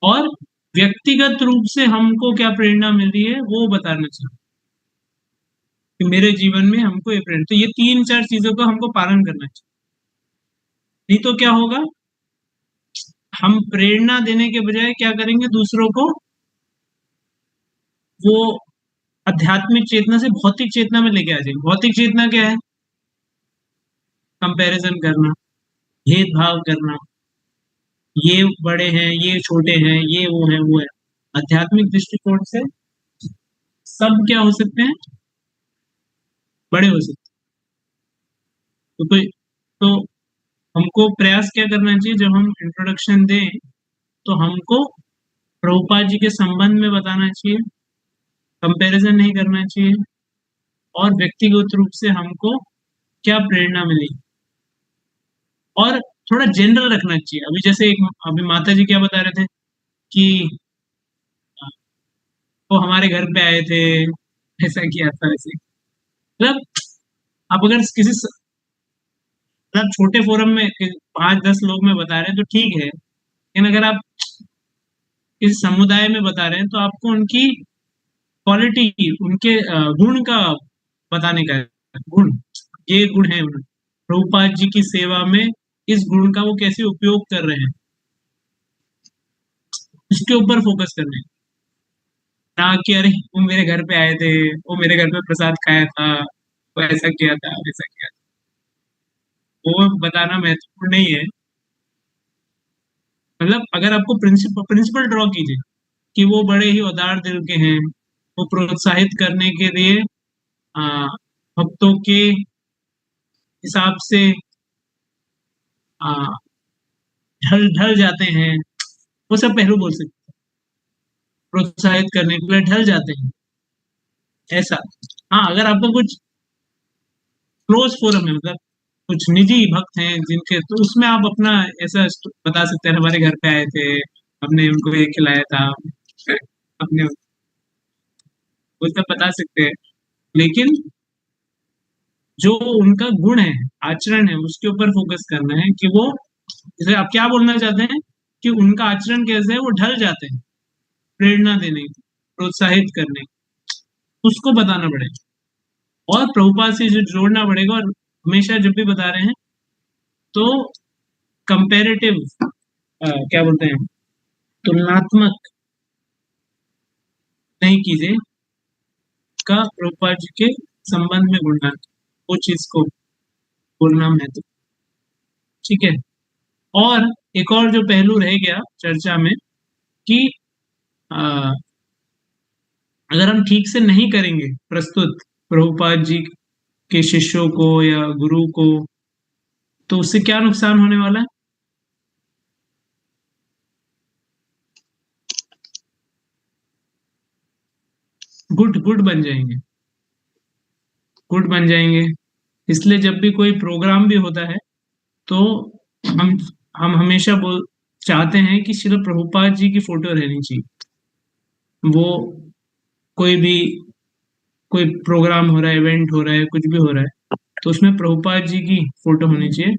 और व्यक्तिगत रूप से हमको क्या प्रेरणा मिल रही है वो बताना चाहिए कि मेरे जीवन में हमको ये प्रेरणा। तो ये 3-4 चीजों का हमको पालन करना चाहिए, नहीं तो क्या होगा, हम प्रेरणा देने के बजाय क्या करेंगे, दूसरों को वो आध्यात्मिक चेतना से भौतिक चेतना में लेके आ जाएंगे। भौतिक चेतना क्या है? कंपैरिजन करना, भेदभाव करना, ये बड़े हैं, ये छोटे हैं, ये वो है, वो है। आध्यात्मिक दृष्टिकोण से सब क्या हो सकते हैं, बड़े हो सकते हैं। तो हमको प्रयास क्या करना चाहिए, जब हम इंट्रोडक्शन दें तो हमको प्रभुपाद जी के संबंध में बताना चाहिए, कंपैरिजन नहीं करना चाहिए, और व्यक्तिगत रूप से हमको क्या प्रेरणा मिली, और थोड़ा जनरल रखना चाहिए। अभी जैसे अभी माता जी क्या बता रहे थे कि वो हमारे घर पे आए थे, ऐसा किया था, वैसे मतलब आप अगर किसी मतलब छोटे फोरम में 5-10 लोग में बता रहे हैं तो ठीक है, लेकिन अगर आप किसी समुदाय में बता रहे हैं तो आपको उनकी क्वालिटी, उनके गुण का बताने का है। गुण, ये गुण है प्रभुपाद जी की सेवा में, इस गुण का वो कैसे उपयोग कर रहे हैं, उसके ऊपर फोकस करने, ना कि अरे वो मेरे घर पे आए थे, वो मेरे घर पे प्रसाद खाया था, वो ऐसा किया था, वैसा किया था, वो बताना महत्वपूर्ण नहीं है। मतलब अगर आपको प्रिंसिपल ड्रॉ कीजिए कि वो बड़े ही उदार दिल के हैं, वो प्रोत्साहित करने के लिए भक्तों के हिसाब से ढल ढल जाते हैं, वो सब पहलू बोल सकते हैं, प्रोत्साहित करने के लिए ढल जाते हैं, ऐसा। हाँ, अगर आपको कुछ क्लोज फोरम है, मतलब कुछ निजी भक्त हैं जिनके, तो उसमें आप अपना ऐसा बता सकते हैं, हमारे घर पे आए थे, हमने उनको ये खिलाया था, अपने वो सब बता सकते हैं। लेकिन जो उनका गुण है, आचरण है, उसके ऊपर फोकस करना है कि वो, जैसे आप क्या बोलना चाहते हैं कि उनका आचरण कैसे है, वो ढल जाते हैं प्रेरणा देने की, प्रोत्साहित करने की, उसको बताना पड़ेगा और प्रभुपाद से जो जोड़ना पड़ेगा। और हमेशा जब भी बता रहे हैं तो कंपैरेटिव क्या बोलते हैं, तुलनात्मक नई चीजें का प्रभुपाद जी के संबंध में बोलना, वो चीज को बोलना महत्व, ठीक है। और एक और जो पहलू रह गया चर्चा में कि अगर हम ठीक से नहीं करेंगे प्रस्तुत प्रभुपाद जी के शिष्यों को या गुरु को, तो उससे क्या नुकसान होने वाला है? गुट गुट बन जाएंगे, गुट बन जाएंगे। इसलिए जब भी कोई प्रोग्राम भी होता है तो हम हम हमेशा बोल चाहते हैं कि श्रील प्रभुपाद जी की फोटो रहनी चाहिए। वो कोई प्रोग्राम हो रहा है, इवेंट हो रहा है, कुछ भी हो रहा है, तो उसमें प्रभुपाद जी की फोटो होनी चाहिए,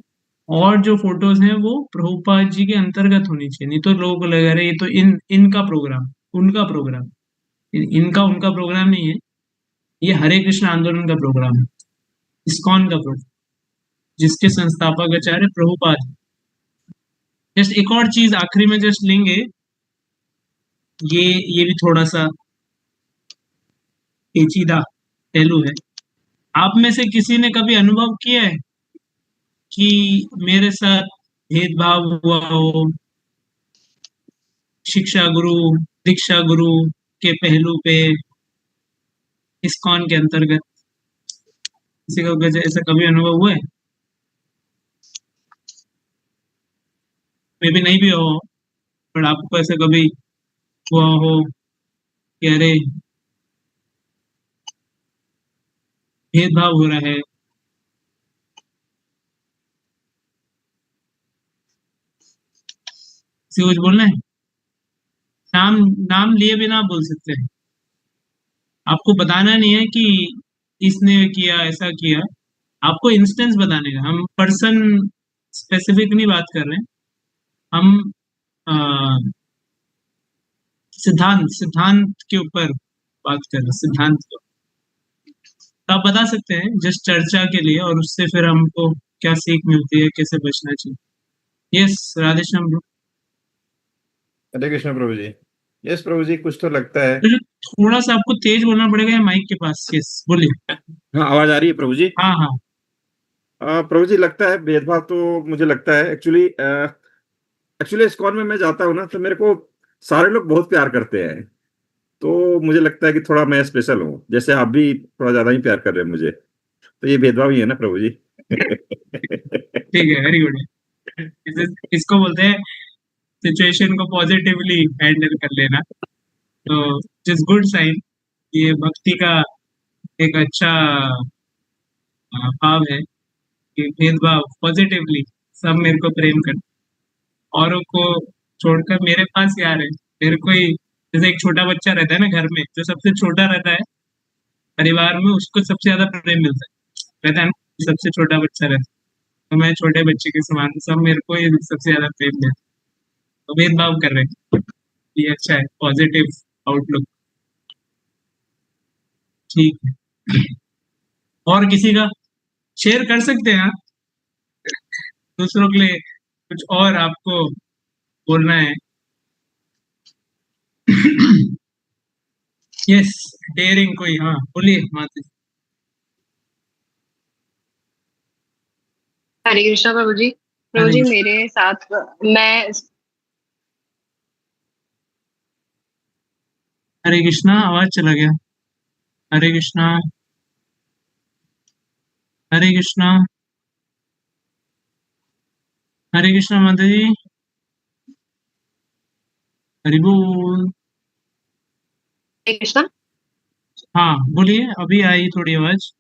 और जो फोटोज हैं वो प्रभुपाद जी के अंतर्गत होनी चाहिए। नहीं तो लोगों को लगा रहे ये तो इनका प्रोग्राम, उनका प्रोग्राम, इनका उनका प्रोग्राम नहीं है, ये हरे कृष्ण आंदोलन का प्रोग्राम है, इस्कॉन का प्रोग्राम, जिसके संस्थापक आचार्य प्रभुपाद। जस्ट एक और चीज आखिरी में जस्ट लेंगे, ये भी थोड़ा सा पेचीदा पहलू है। आप में से किसी ने कभी अनुभव किया है कि मेरे साथ भेदभाव हुआ हो शिक्षा गुरु, दीक्षा गुरु के पहलू पे इस्कॉन के अंतर्गत? किसी का ऐसा कभी अनुभव हुआ है? मे भी नहीं भी हो, पर आपको ऐसा कभी हुआ हो कि अरे भेदभाव हो रहा है? किसी को कुछ बोलना है? नाम नाम लिए बिना बोल सकते हैं, आपको बताना नहीं है कि इसने किया, ऐसा किया, आपको इंस्टेंस बताने का। हम पर्सन स्पेसिफिक नहीं बात कर रहे हैं, हम सिद्धांत सिद्धांत के ऊपर बात कर रहे हैं, सिद्धांत के ऊपर। तो आप बता सकते हैं जस्ट चर्चा के लिए, और उससे फिर हमको क्या सीख मिलती है, कैसे बचना चाहिए। Yes Radheshyam bro. हरे कृष्ण प्रभु जी। यस प्रभु जी, कुछ तो लगता है। तो थोड़ा सा आपको तेज बोलना पड़ेगा या माइक के पास। यस बोलिए। हाँ, आवाज आ रही है प्रभु जी? हाँ हाँ। प्रभु जी, लगता है भेदभाव तो मुझे लगता है एक्चुअली इस्कॉन में मैं जाता हूँ ना, तो मेरे को सारे लोग बहुत प्यार करते हैं, तो मुझे लगता है कि थोड़ा मैं स्पेशल हूँ, जैसे आप भी थोड़ा ज्यादा ही प्यार कर रहे हैं मुझे, तो ये भेदभाव ही है ना प्रभु जी? ठीक है, वेरी गुड। इसको बोलते हैं सिचुएशन को पॉजिटिवली हैंडल कर लेना, तो जिस गुड साइन, ये भक्ति का एक अच्छा भाव है कि भेदभाव पॉजिटिवली, सब मेरे को प्रेम कर, औरों को छोड़कर मेरे पास यार है, मेरे को ही। जैसे एक छोटा बच्चा रहता है ना घर में, जो सबसे छोटा रहता है परिवार में, उसको सबसे ज्यादा प्रेम मिलता है, रहता है ना, सबसे छोटा बच्चा रहता है, तो मैं छोटे बच्चे के समान, सब मेरे को ही सबसे ज्यादा प्रेम देते, तो भेदभाव कर रहे हैं, ये अच्छा है, पॉजिटिव आउटलुक। ठीक है, और किसी का शेयर कर सकते हैं आप? दूसरों के लिए कुछ और आपको बोलना है? यस, डेयरिंग कोई, हाँ बोलिए माता जी। हरे कृष्णा प्रभु जी। प्रभु जी मेरे साथ मैं हरे कृष्णा, आवाज चला गया। हरे कृष्णा, हरे कृष्णा, हरे कृष्णा माता जी, हरि बोल। हरे कृष्णा। हाँ बोलिए, अभी आई थोड़ी आवाज।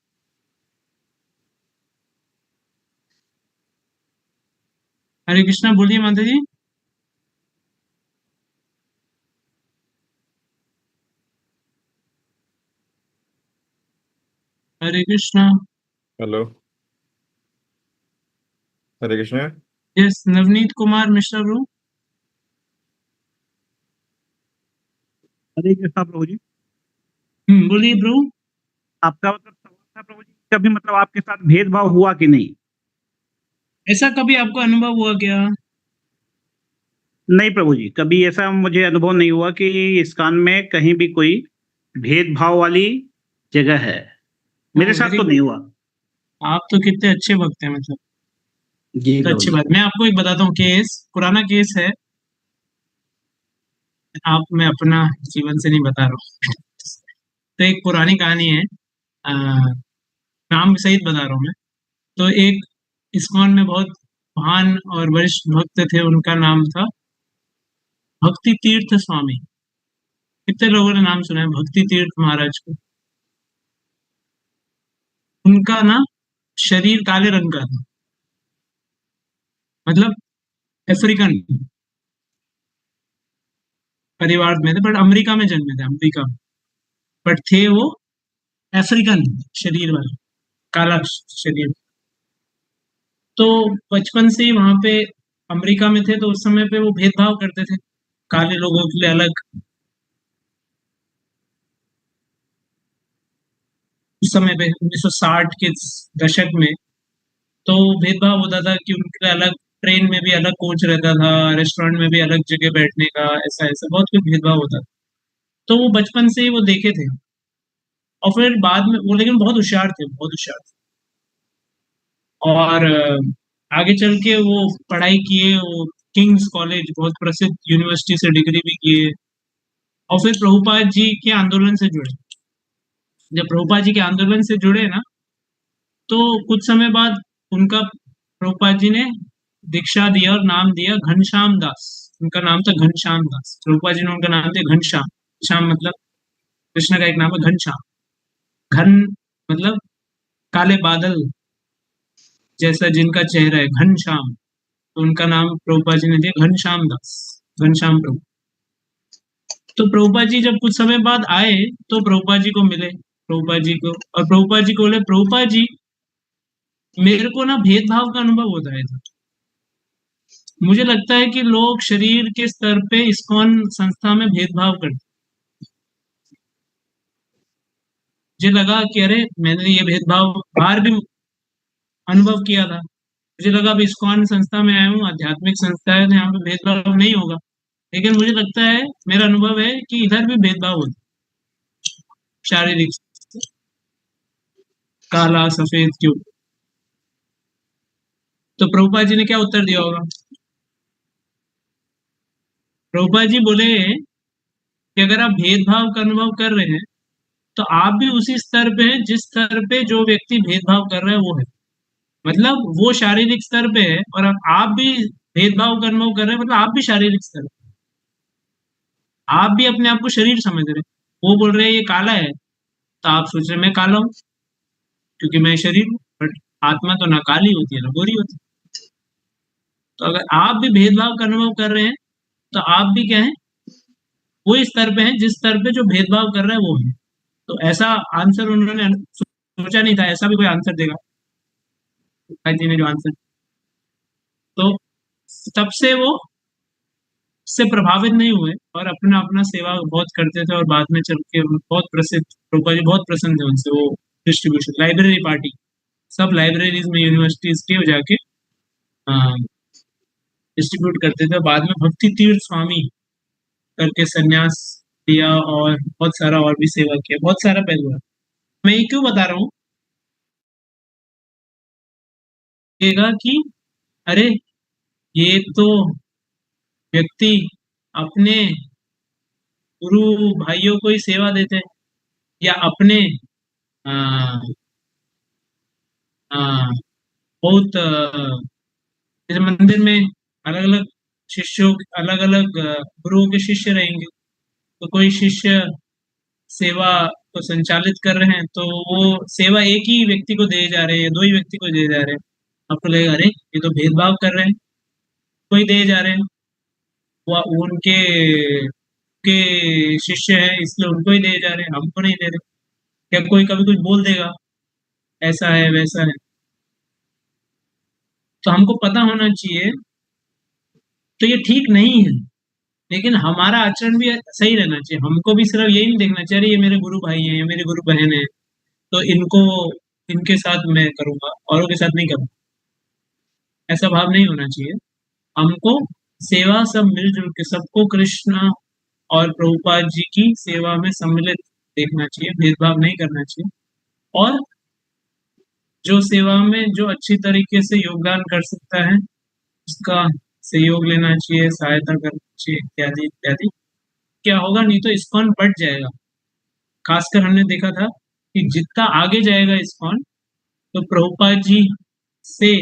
हरे कृष्णा, बोलिए माता जी। Hare Krishna. Hello, Hare Krishna. Yes, Navneet Kumar Mishra bro. Hare Krishna प्रभु जी। बोलिए ब्रो। आपका मतलब सवाल था प्रभु जी, कभी मतलब आपके साथ भेदभाव हुआ कि नहीं? ऐसा कभी आपको अनुभव हुआ क्या? नहीं प्रभु जी, कभी ऐसा मुझे अनुभव नहीं हुआ कि इस्कॉन में कहीं भी कोई भेदभाव वाली जगह है। मेरे साथ वेरी तो गुड। नहीं हुआ। आप तो कितने अच्छे भक्त हैं, मतलब जी तो प्रभु अच्छी जी। बात। मैं आपको एक बताता हूँ केस, पुराना केस है। आप, मैं अपना जीवन से नहीं बता रहा हूँ। तो एक पुरानी कहानी है, आ, नाम सहित बता रहा हूँ मैं। तो एक इस्कॉन में बहुत महान और वरिष्ठ भक्त थे, उनका नाम था भक्ति तीर्थ स्वामी। कितने लोगों ने नाम सुना है भक्ति तीर्थ महाराज को? उनका ना शरीर काले रंग का था, मतलब अफ्रीकन परिवार में थे, बट अमेरिका में जन्मे थे, अमेरिका में। बट थे वो अफ्रीकन शरीर वाले, काला शरीर। तो बचपन से ही वहां पे अमेरिका में थे, तो उस समय पे वो भेदभाव करते थे, काले लोगों के लिए अलग। उस समय पे 1960 के दशक में तो भेदभाव होता था कि उनके लिए अलग, ट्रेन में भी अलग कोच रहता था, रेस्टोरेंट में भी अलग जगह बैठने का, ऐसा ऐसा बहुत कुछ भेदभाव होता था। तो वो बचपन से ही वो देखे थे। और फिर बाद में वो, लेकिन बहुत होशियार थे, बहुत होशियार थे। और आगे चल के वो पढ़ाई किए, वो किंग्स कॉलेज, बहुत प्रसिद्ध यूनिवर्सिटी से डिग्री भी किए। और फिर प्रभुपाद जी के आंदोलन से जुड़े। जब प्रभुपाद जी के आंदोलन से जुड़े ना, तो कुछ समय बाद उनका, प्रभुपाद जी ने दीक्षा दिया और नाम दिया घनश्याम दास। उनका नाम था घनश्याम दास। प्रभुपाद जी ने उनका नाम दिया घनश्याम। श्याम मतलब कृष्ण का एक नाम है घनश्याम। घन मतलब काले बादल जैसा जिनका चेहरा है, घनश्याम। तो उनका नाम प्रभुपाद जी ने दिया घनश्याम दास, घनश्याम प्रभु। तो प्रभुपाद जी जब कुछ समय बाद आए, तो प्रभुपाद जी को मिले, प्रभुपाद जी को, और प्रभुपाद जी को बोले, प्रभुपाद जी मेरे को ना भेदभाव का अनुभव होता है इधर। मुझे लगता है कि लोग शरीर के स्तर पे इस्कॉन संस्था में भेदभाव करते। मुझे लगा कि अरे, मैंने ये भेदभाव बाहर भी अनुभव किया था। मुझे लगा अब इस्कॉन संस्था में आया हूँ, आध्यात्मिक संस्था है, तो यहाँ पे भेदभाव नहीं होगा। लेकिन मुझे लगता है, मेरा अनुभव है कि इधर भी भेदभाव होता है, शारीरिक, काला सफेद के ऊपर। तो प्रभुपाद जी ने क्या उत्तर दिया होगा? प्रभुपाद जी बोले कि अगर आप भेदभाव का अनुभव कर रहे हैं, तो आप भी उसी स्तर पे हैं जिस स्तर पे जो व्यक्ति भेदभाव कर रहा है वो है। मतलब वो शारीरिक स्तर पे है, और आप भी भेदभाव का अनुभव कर रहे हैं, मतलब आप भी शारीरिक स्तर पे। आप भी अपने आप को शरीर समझ रहे हैं। वो बोल रहे हैं ये काला है, तो आप सोच रहे हैं मैं काला हूँ क्योंकि मैं शरीर हूँ। बट आत्मा तो ना काली होती है ना गोरी होती है। तो अगर आप भी भेदभाव का अनुभव कर रहे हैं, तो आप भी क्या है, वो इस स्तर पे हैं जिस स्तर पे जो भेदभाव कर रहा है वो है। तो ऐसा आंसर उन्होंने सोचा नहीं था, ऐसा भी कोई आंसर देगा। भाई जी ने जो आंसर, तो तब से वो से प्रभावित नहीं हुए, और अपना अपना सेवा बहुत करते थे। और बाद में चल के बहुत प्रसिद्ध, प्रभुपाद जी बहुत प्रसन्न थे उनसे। वो डिस्ट्रीब्यूशन लाइब्रेरी पार्टी, सब लाइब्रेरीज में यूनिवर्सिटीज के जाके डिस्ट्रीब्यूट करते थे। बाद में भक्ति तीर्थ स्वामी करके संन्यास लिया, और बहुत सारा और भी सेवा किया, बहुत सारा पहलू है। मैं ये क्यों बता रहा हूँ कि अरे, ये तो व्यक्ति अपने गुरु भाइयों को ही सेवा देते हैं, या अपने आ, आ, बहुत जैसे मंदिर में अलग अलग शिष्यों, अलग अलग गुरुओं के शिष्य रहेंगे। तो कोई शिष्य सेवा को संचालित कर रहे हैं, तो वो सेवा एक ही व्यक्ति को दे जा रहे हैं, दो ही व्यक्ति को दे जा रहे हैं। आपको लगेगा अरे, ये तो भेदभाव कर रहे हैं। कोई दे जा रहे हैं, वो उनके के शिष्य हैं इसलिए उनको ही दे जा रहे हैं, हमको नहीं दे रहे। क्या कोई कभी कुछ बोल देगा ऐसा है वैसा है, तो हमको पता होना चाहिए। तो ये ठीक नहीं है, लेकिन हमारा आचरण भी सही रहना चाहिए। हमको भी सिर्फ यही नहीं देखना चाहिए ये मेरे गुरु भाई हैं, ये मेरे गुरु बहन है, तो इनको इनके साथ मैं करूंगा, औरों के साथ नहीं करूंगा, ऐसा भाव नहीं होना चाहिए। हमको सेवा सब मिलजुल के सबको कृष्ण और प्रभुपाद जी की सेवा में सम्मिलित देखना चाहिए, भेदभाव नहीं करना चाहिए। और जो सेवा में जो अच्छी तरीके से योगदान कर सकता है उसका सहयोग लेना चाहिए, सहायता करनी चाहिए, इत्यादि इत्यादि। क्या होगा, नहीं तो इस्कॉन बढ़ जाएगा। खासकर हमने देखा था कि जितना आगे जाएगा इस्कॉन, तो प्रभुपाद जी से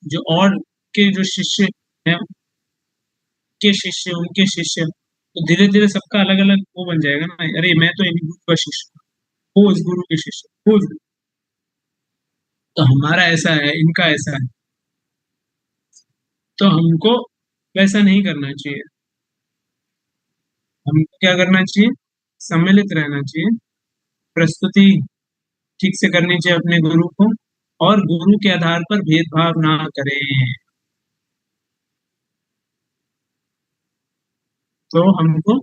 जो और के जो शिष्य हैं के शिष्य, उनके शिष्य, तो धीरे धीरे सबका अलग अलग वो बन जाएगा ना, अरे मैं तो इन गुरु का शिष्य, वो इस गुरु के शिष्य, वो इस गुरु। तो हमारा ऐसा है, इनका ऐसा है, तो हमको वैसा नहीं करना चाहिए। हमको क्या करना चाहिए, सम्मिलित रहना चाहिए, प्रस्तुति ठीक से करनी चाहिए अपने गुरु को, और गुरु के आधार पर भेदभाव ना करें। तो हमको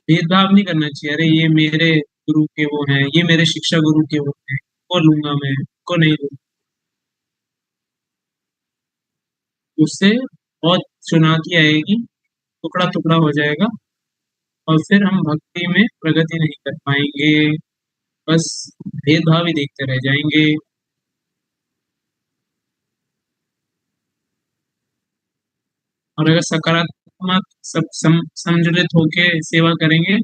भेदभाव नहीं करना चाहिए, अरे ये मेरे गुरु के वो हैं, ये मेरे शिक्षा गुरु के वो हैं, वो लूंगा मैं, को नहीं लूंगा। उससे बहुत चुनौती आएगी, टुकड़ा टुकड़ा हो जाएगा, और फिर हम भक्ति में प्रगति नहीं कर पाएंगे, बस भेदभाव ही देखते रह जाएंगे। और अगर सकारात्मक सब सम्मिलित होके सेवा करेंगे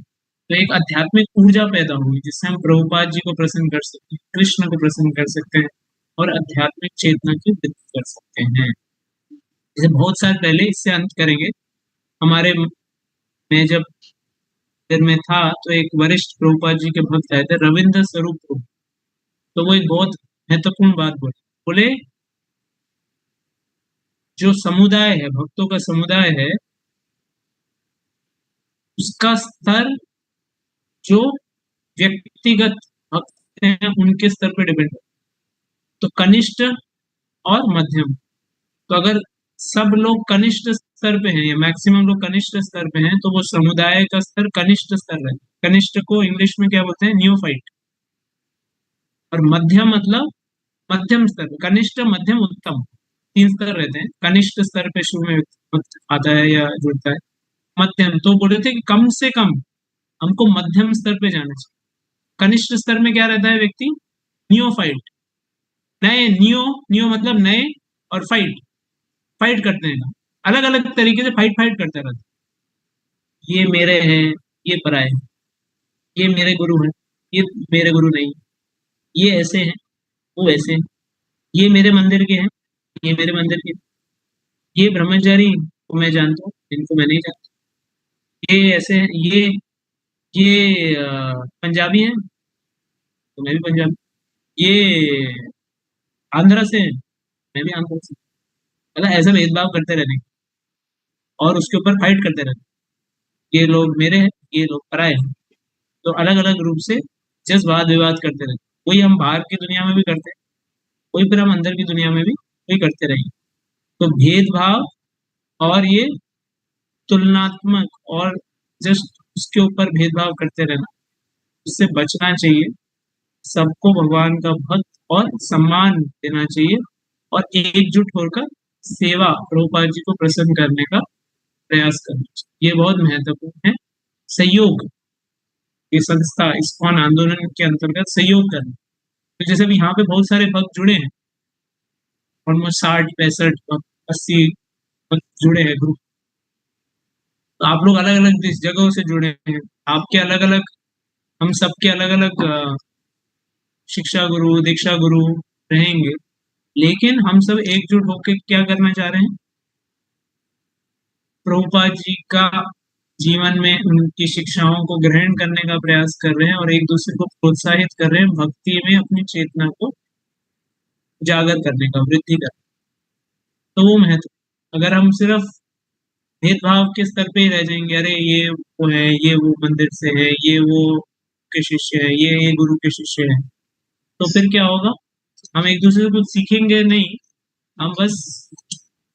तो एक आध्यात्मिक ऊर्जा पैदा होगी, जिससे हम प्रभुपाद जी को प्रसन्न कर सकते हैं, कृष्ण को प्रसन्न कर सकते हैं, और आध्यात्मिक चेतना की वृद्धि कर सकते हैं। जैसे बहुत साल पहले, इससे अंत करेंगे, हमारे मैं जब दिन में था तो एक वरिष्ठ प्रभुपाद जी के भक्त आए थे, रविंद्र स्वरूप प्रभु। तो वो एक बहुत महत्वपूर्ण बात बोले, बोले जो समुदाय है, भक्तों का समुदाय है, उसका स्तर जो व्यक्तिगत भक्त हैं उनके स्तर पर डिपेंड है। तो कनिष्ठ और मध्यम, तो अगर सब लोग कनिष्ठ स्तर पे हैं या मैक्सिमम लोग कनिष्ठ स्तर पे हैं, तो वो समुदाय का स्तर कनिष्ठ स्तर है। कनिष्ठ को इंग्लिश में क्या बोलते हैं, नियोफाइट। और मध्यम मतलब मध्यम स्तर, कनिष्ठ मध्यम उत्तम, 3 स्तर रहते हैं। कनिष्ठ स्तर पे शुरू में आता है या जुड़ता है। मध्यम, तो बोल रहे थे कि कम से कम हमको मध्यम स्तर पे जाना चाहिए। कनिष्ठ स्तर में क्या रहता है व्यक्ति, नियोफाइट, नए, नियो मतलब नए, और फाइट करते हैं, अलग अलग तरीके से फाइट करते रहते हैं। ये मेरे हैं, ये पराए हैं, ये मेरे गुरु हैं, ये मेरे गुरु नहीं, ये ऐसे हैं, वो ऐसे हैं, ये मेरे मंदिर के हैं, ये मेरे मंदिर के, ये ब्रह्मचारी को मैं जानता हूँ, इनको मैं नहीं जानता, ये ऐसे हैं, ये पंजाबी हैं तो मैं भी पंजाबी, ये आंध्रा से हैं, मैं भी आंध्रा से। मतलब ऐसा भेदभाव करते रहने और उसके ऊपर फाइट करते रहते, ये लोग मेरे हैं, ये लोग पराए हैं। तो अलग अलग रूप से जस्ट वाद विवाद करते रहते, वही हम बाहर की दुनिया में भी करते हैं, वही फिर हम अंदर की दुनिया में भी वही करते रहेंगे। तो भेदभाव और ये तुलनात्मक और जस्ट उसके ऊपर भेदभाव करते रहना, उससे बचना चाहिए। सबको भगवान का भक्त और सम्मान देना चाहिए, और एकजुट होकर सेवा प्रभुपाद जी को प्रसन्न करने का प्रयास करना चाहिए। ये बहुत महत्वपूर्ण है। सहयोग, ये संस्था इस्कॉन आंदोलन के अंतर्गत सहयोग करना। तो जैसे भी यहाँ पे बहुत सारे भक्त जुड़े हैं, ऑलमोस्ट 60-65 भक्त, 80 भक्त जुड़े हैं ग्रुप। तो आप लोग अलग अलग जगहों से जुड़े हैं, आपके अलग अलग, हम सबके अलग अलग शिक्षा गुरु, दीक्षा गुरु रहेंगे, लेकिन हम सब एकजुट होकर क्या करना चाह रहे हैं, प्रभुपाद जी का जीवन में उनकी शिक्षाओं को ग्रहण करने का प्रयास कर रहे हैं, और एक दूसरे को प्रोत्साहित कर रहे हैं भक्ति में अपनी चेतना को उजागर करने का, वृद्धि करने का। तो वो महत्व, अगर हम सिर्फ भेदभाव के स्तर पे ही रह जाएंगे, अरे ये वो है, ये वो मंदिर से है, ये वो के शिष्य है, ये गुरु के शिष्य है, तो फिर क्या होगा? हम एक दूसरे से कुछ सीखेंगे नहीं, हम बस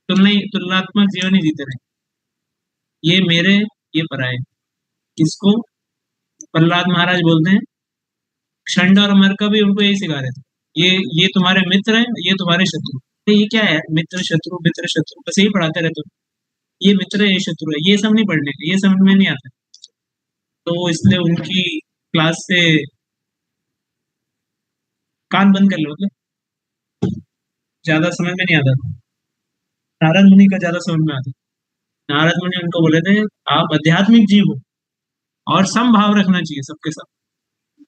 तुलनात्मक जीवन ही जीते रहेंगे। ये मेरे, ये पराये। इसको प्रहलाद महाराज बोलते हैं, षंड और अमर का भी उनको यही सिखा रहे थे, ये तुम्हारे मित्र हैं, ये तुम्हारे शत्रु। तो ये क्या है, मित्र शत्रु बस यही पढ़ाते रहते हो, ये मित्र है, ये शत्रु है, ये सब नहीं पढ़ने का, ये समझ में नहीं आता। तो इसलिए उनकी क्लास से कान बंद कर लो, मतलब ज्यादा समझ में नहीं आता। नारद मुनि का ज्यादा समझ में आता। नारद मुनि उनको बोले थे, आप आध्यात्मिक जीव हो और समभाव रखना चाहिए सबके साथ,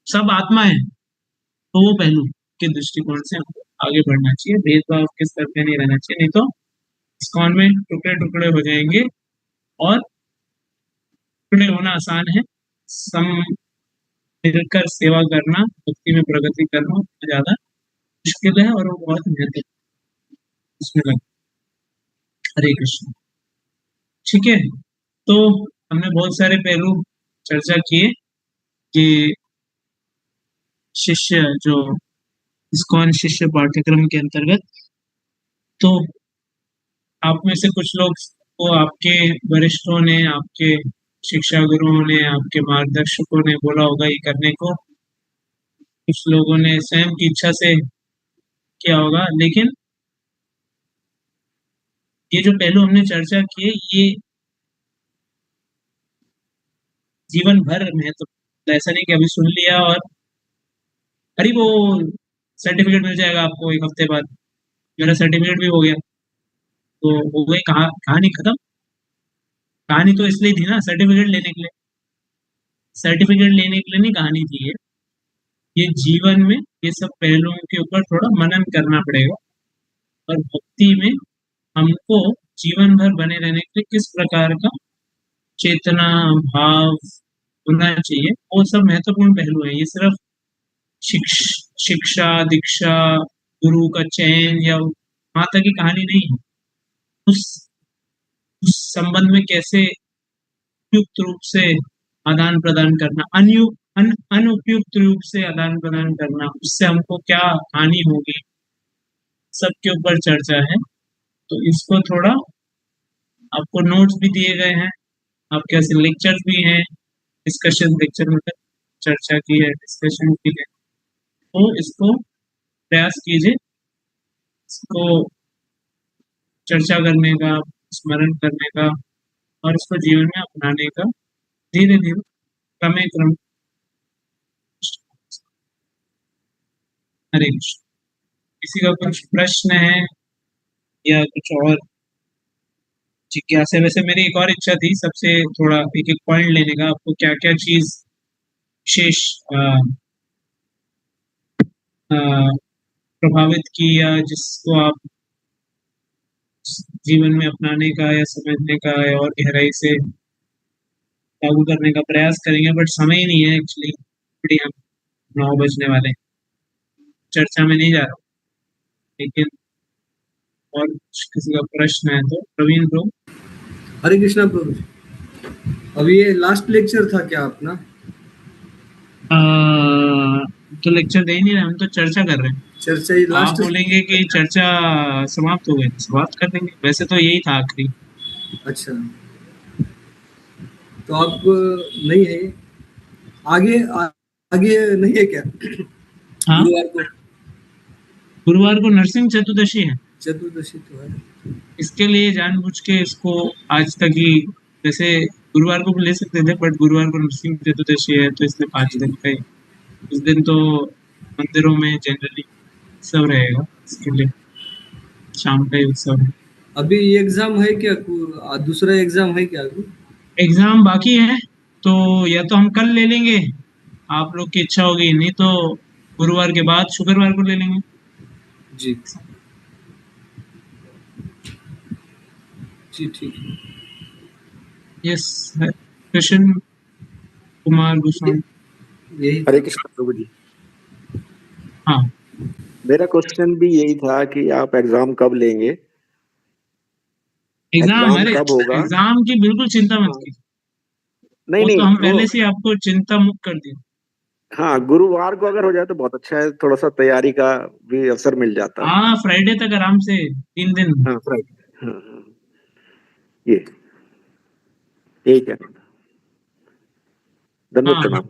सब आत्मा है। तो वो पहलू के दृष्टिकोण से हमको आगे बढ़ना चाहिए, भेदभाव के स्तर पे नहीं रहना चाहिए, नहीं तो इस्कॉन में टुकड़े टुकड़े हो जाएंगे। और टुकड़े होना आसान है, सम मिलकर सेवा करना, भक्ति में प्रगति करना ज्यादा मुश्किल है, और वो बहुत मेहनत उसमें लगे। हरे कृष्ण। ठीक है, तो हमने बहुत सारे पहलू चर्चा किए कि शिष्य जो इस्कॉन शिष्य पाठ्यक्रम के अंतर्गत, तो आप में से कुछ लोग को आपके वरिष्ठों ने, आपके शिक्षा गुरुओं ने, आपके मार्गदर्शकों ने बोला होगा ये करने को, कुछ लोगों ने स्वयं की इच्छा से किया होगा। लेकिन ये जो पहलू हमने चर्चा किए, ये जीवन भर महत्व, ऐसा नहीं कि अभी सुन लिया और अरे वो सर्टिफिकेट मिल जाएगा आपको एक हफ्ते बाद, मेरा सर्टिफिकेट भी हो गया तो हो गई, कहानी खत्म। कहानी तो इसलिए थी ना, सर्टिफिकेट लेने के लिए। सर्टिफिकेट लेने के लिए नहीं कहानी थी ये जीवन में ये सब पहलुओं के ऊपर थोड़ा मनन करना पड़ेगा। और भक्ति में हमको जीवन भर बने रहने के लिए किस प्रकार का चेतना भाव होना चाहिए, वो सब महत्वपूर्ण पहलू है। ये सिर्फ शिक्षा दीक्षा गुरु का चयन या वहां तक की कहानी नहीं है। उस संबंध में कैसे उपयुक्त रूप से आदान प्रदान करना, अनुपयुक्त रूप से आदान प्रदान करना, उससे हमको क्या हानि होगी, सबके ऊपर चर्चा है। तो इसको थोड़ा, आपको नोट्स भी दिए गए हैं, आपके ऐसे लेक्चर्स भी हैं, डिस्कशन लेक्चर मतलब चर्चा की है, डिस्कशन की है। तो इसको प्रयास कीजिए, इसको चर्चा करने का, स्मरण करने का और इसको जीवन में अपनाने का, धीरे धीरे क्रमे क्रम। हरे कृष्ण। किसी का कुछ प्रश्न है या कुछ और जिज्ञासा? वैसे मेरी एक और इच्छा थी, सबसे थोड़ा एक एक पॉइंट लेने का, आपको क्या क्या चीज विशेष प्रभावित की या जिसको आप जीवन में अपनाने का या समझने का है और गहराई से लागू करने का प्रयास करेंगे। बट समय ही नहीं है एक्चुअली, हम 9 बजने वाले, चर्चा में नहीं जा रहा हूँ। लेकिन और किसी का प्रश्न है तो प्रवीण ब्रो। हरे कृष्णा प्रभु जी, अभी ये लास्ट लेक्चर था क्या अपना? तो लेक्चर दे नहीं रहे, हम तो चर्चा कर रहे हैं। चर्चा ही लास्ट? आप बोलेंगे कि चर्चा समाप्त हो गई, समाप्त कर देंगे। वैसे तो यही था आखिरी। अच्छा, तो आप नहीं है आगे? आगे नहीं है क्या? हाँ, गुरुवार को नरसिंह चतुर्दशी है। चतुर्दशी तो है, इसके लिए जानबूझ के इसको आज तक ही, वैसे गुरुवार को ले सकते थे बट गुरुवार को नरसिंह चतुर्दशी है तो इसलिए 5 दिन का ही। उस दिन तो मंदिरों में जनरली उत्सव रहेगा, इसके लिए शाम का ही उत्सव है। अभी एग्जाम है क्या? दूसरा एग्जाम है क्या? एग्जाम बाकी है, तो या तो हम कल ले लेंगे, आप लोग की इच्छा होगी, नहीं तो गुरुवार के बाद शुक्रवार को ले लेंगे। जी जी ठीक है। यस, कृष्ण कुमार गोस्वामी। हरे कृष्ण प्रभु जी। हाँ, मेरा क्वेश्चन भी यही था कि आप एग्जाम कब लेंगे, एग्जाम? अरे कब होगा? एग्जाम की बिल्कुल चिंता मत कीजिए, नहीं वो नहीं तो हम वो पहले से ही आपको चिंता मुक्त कर दिए। हाँ, गुरुवार को अगर हो जाए तो बहुत अच्छा है, थोड़ा सा तैयारी का भी अवसर मिल जाता। हाँ, फ्राइडे तक आराम से 3 दिन। हाँ फ्राइडे, हाँ हाँ, ये ठीक है, धन्यवाद, हाँ प्रणाम।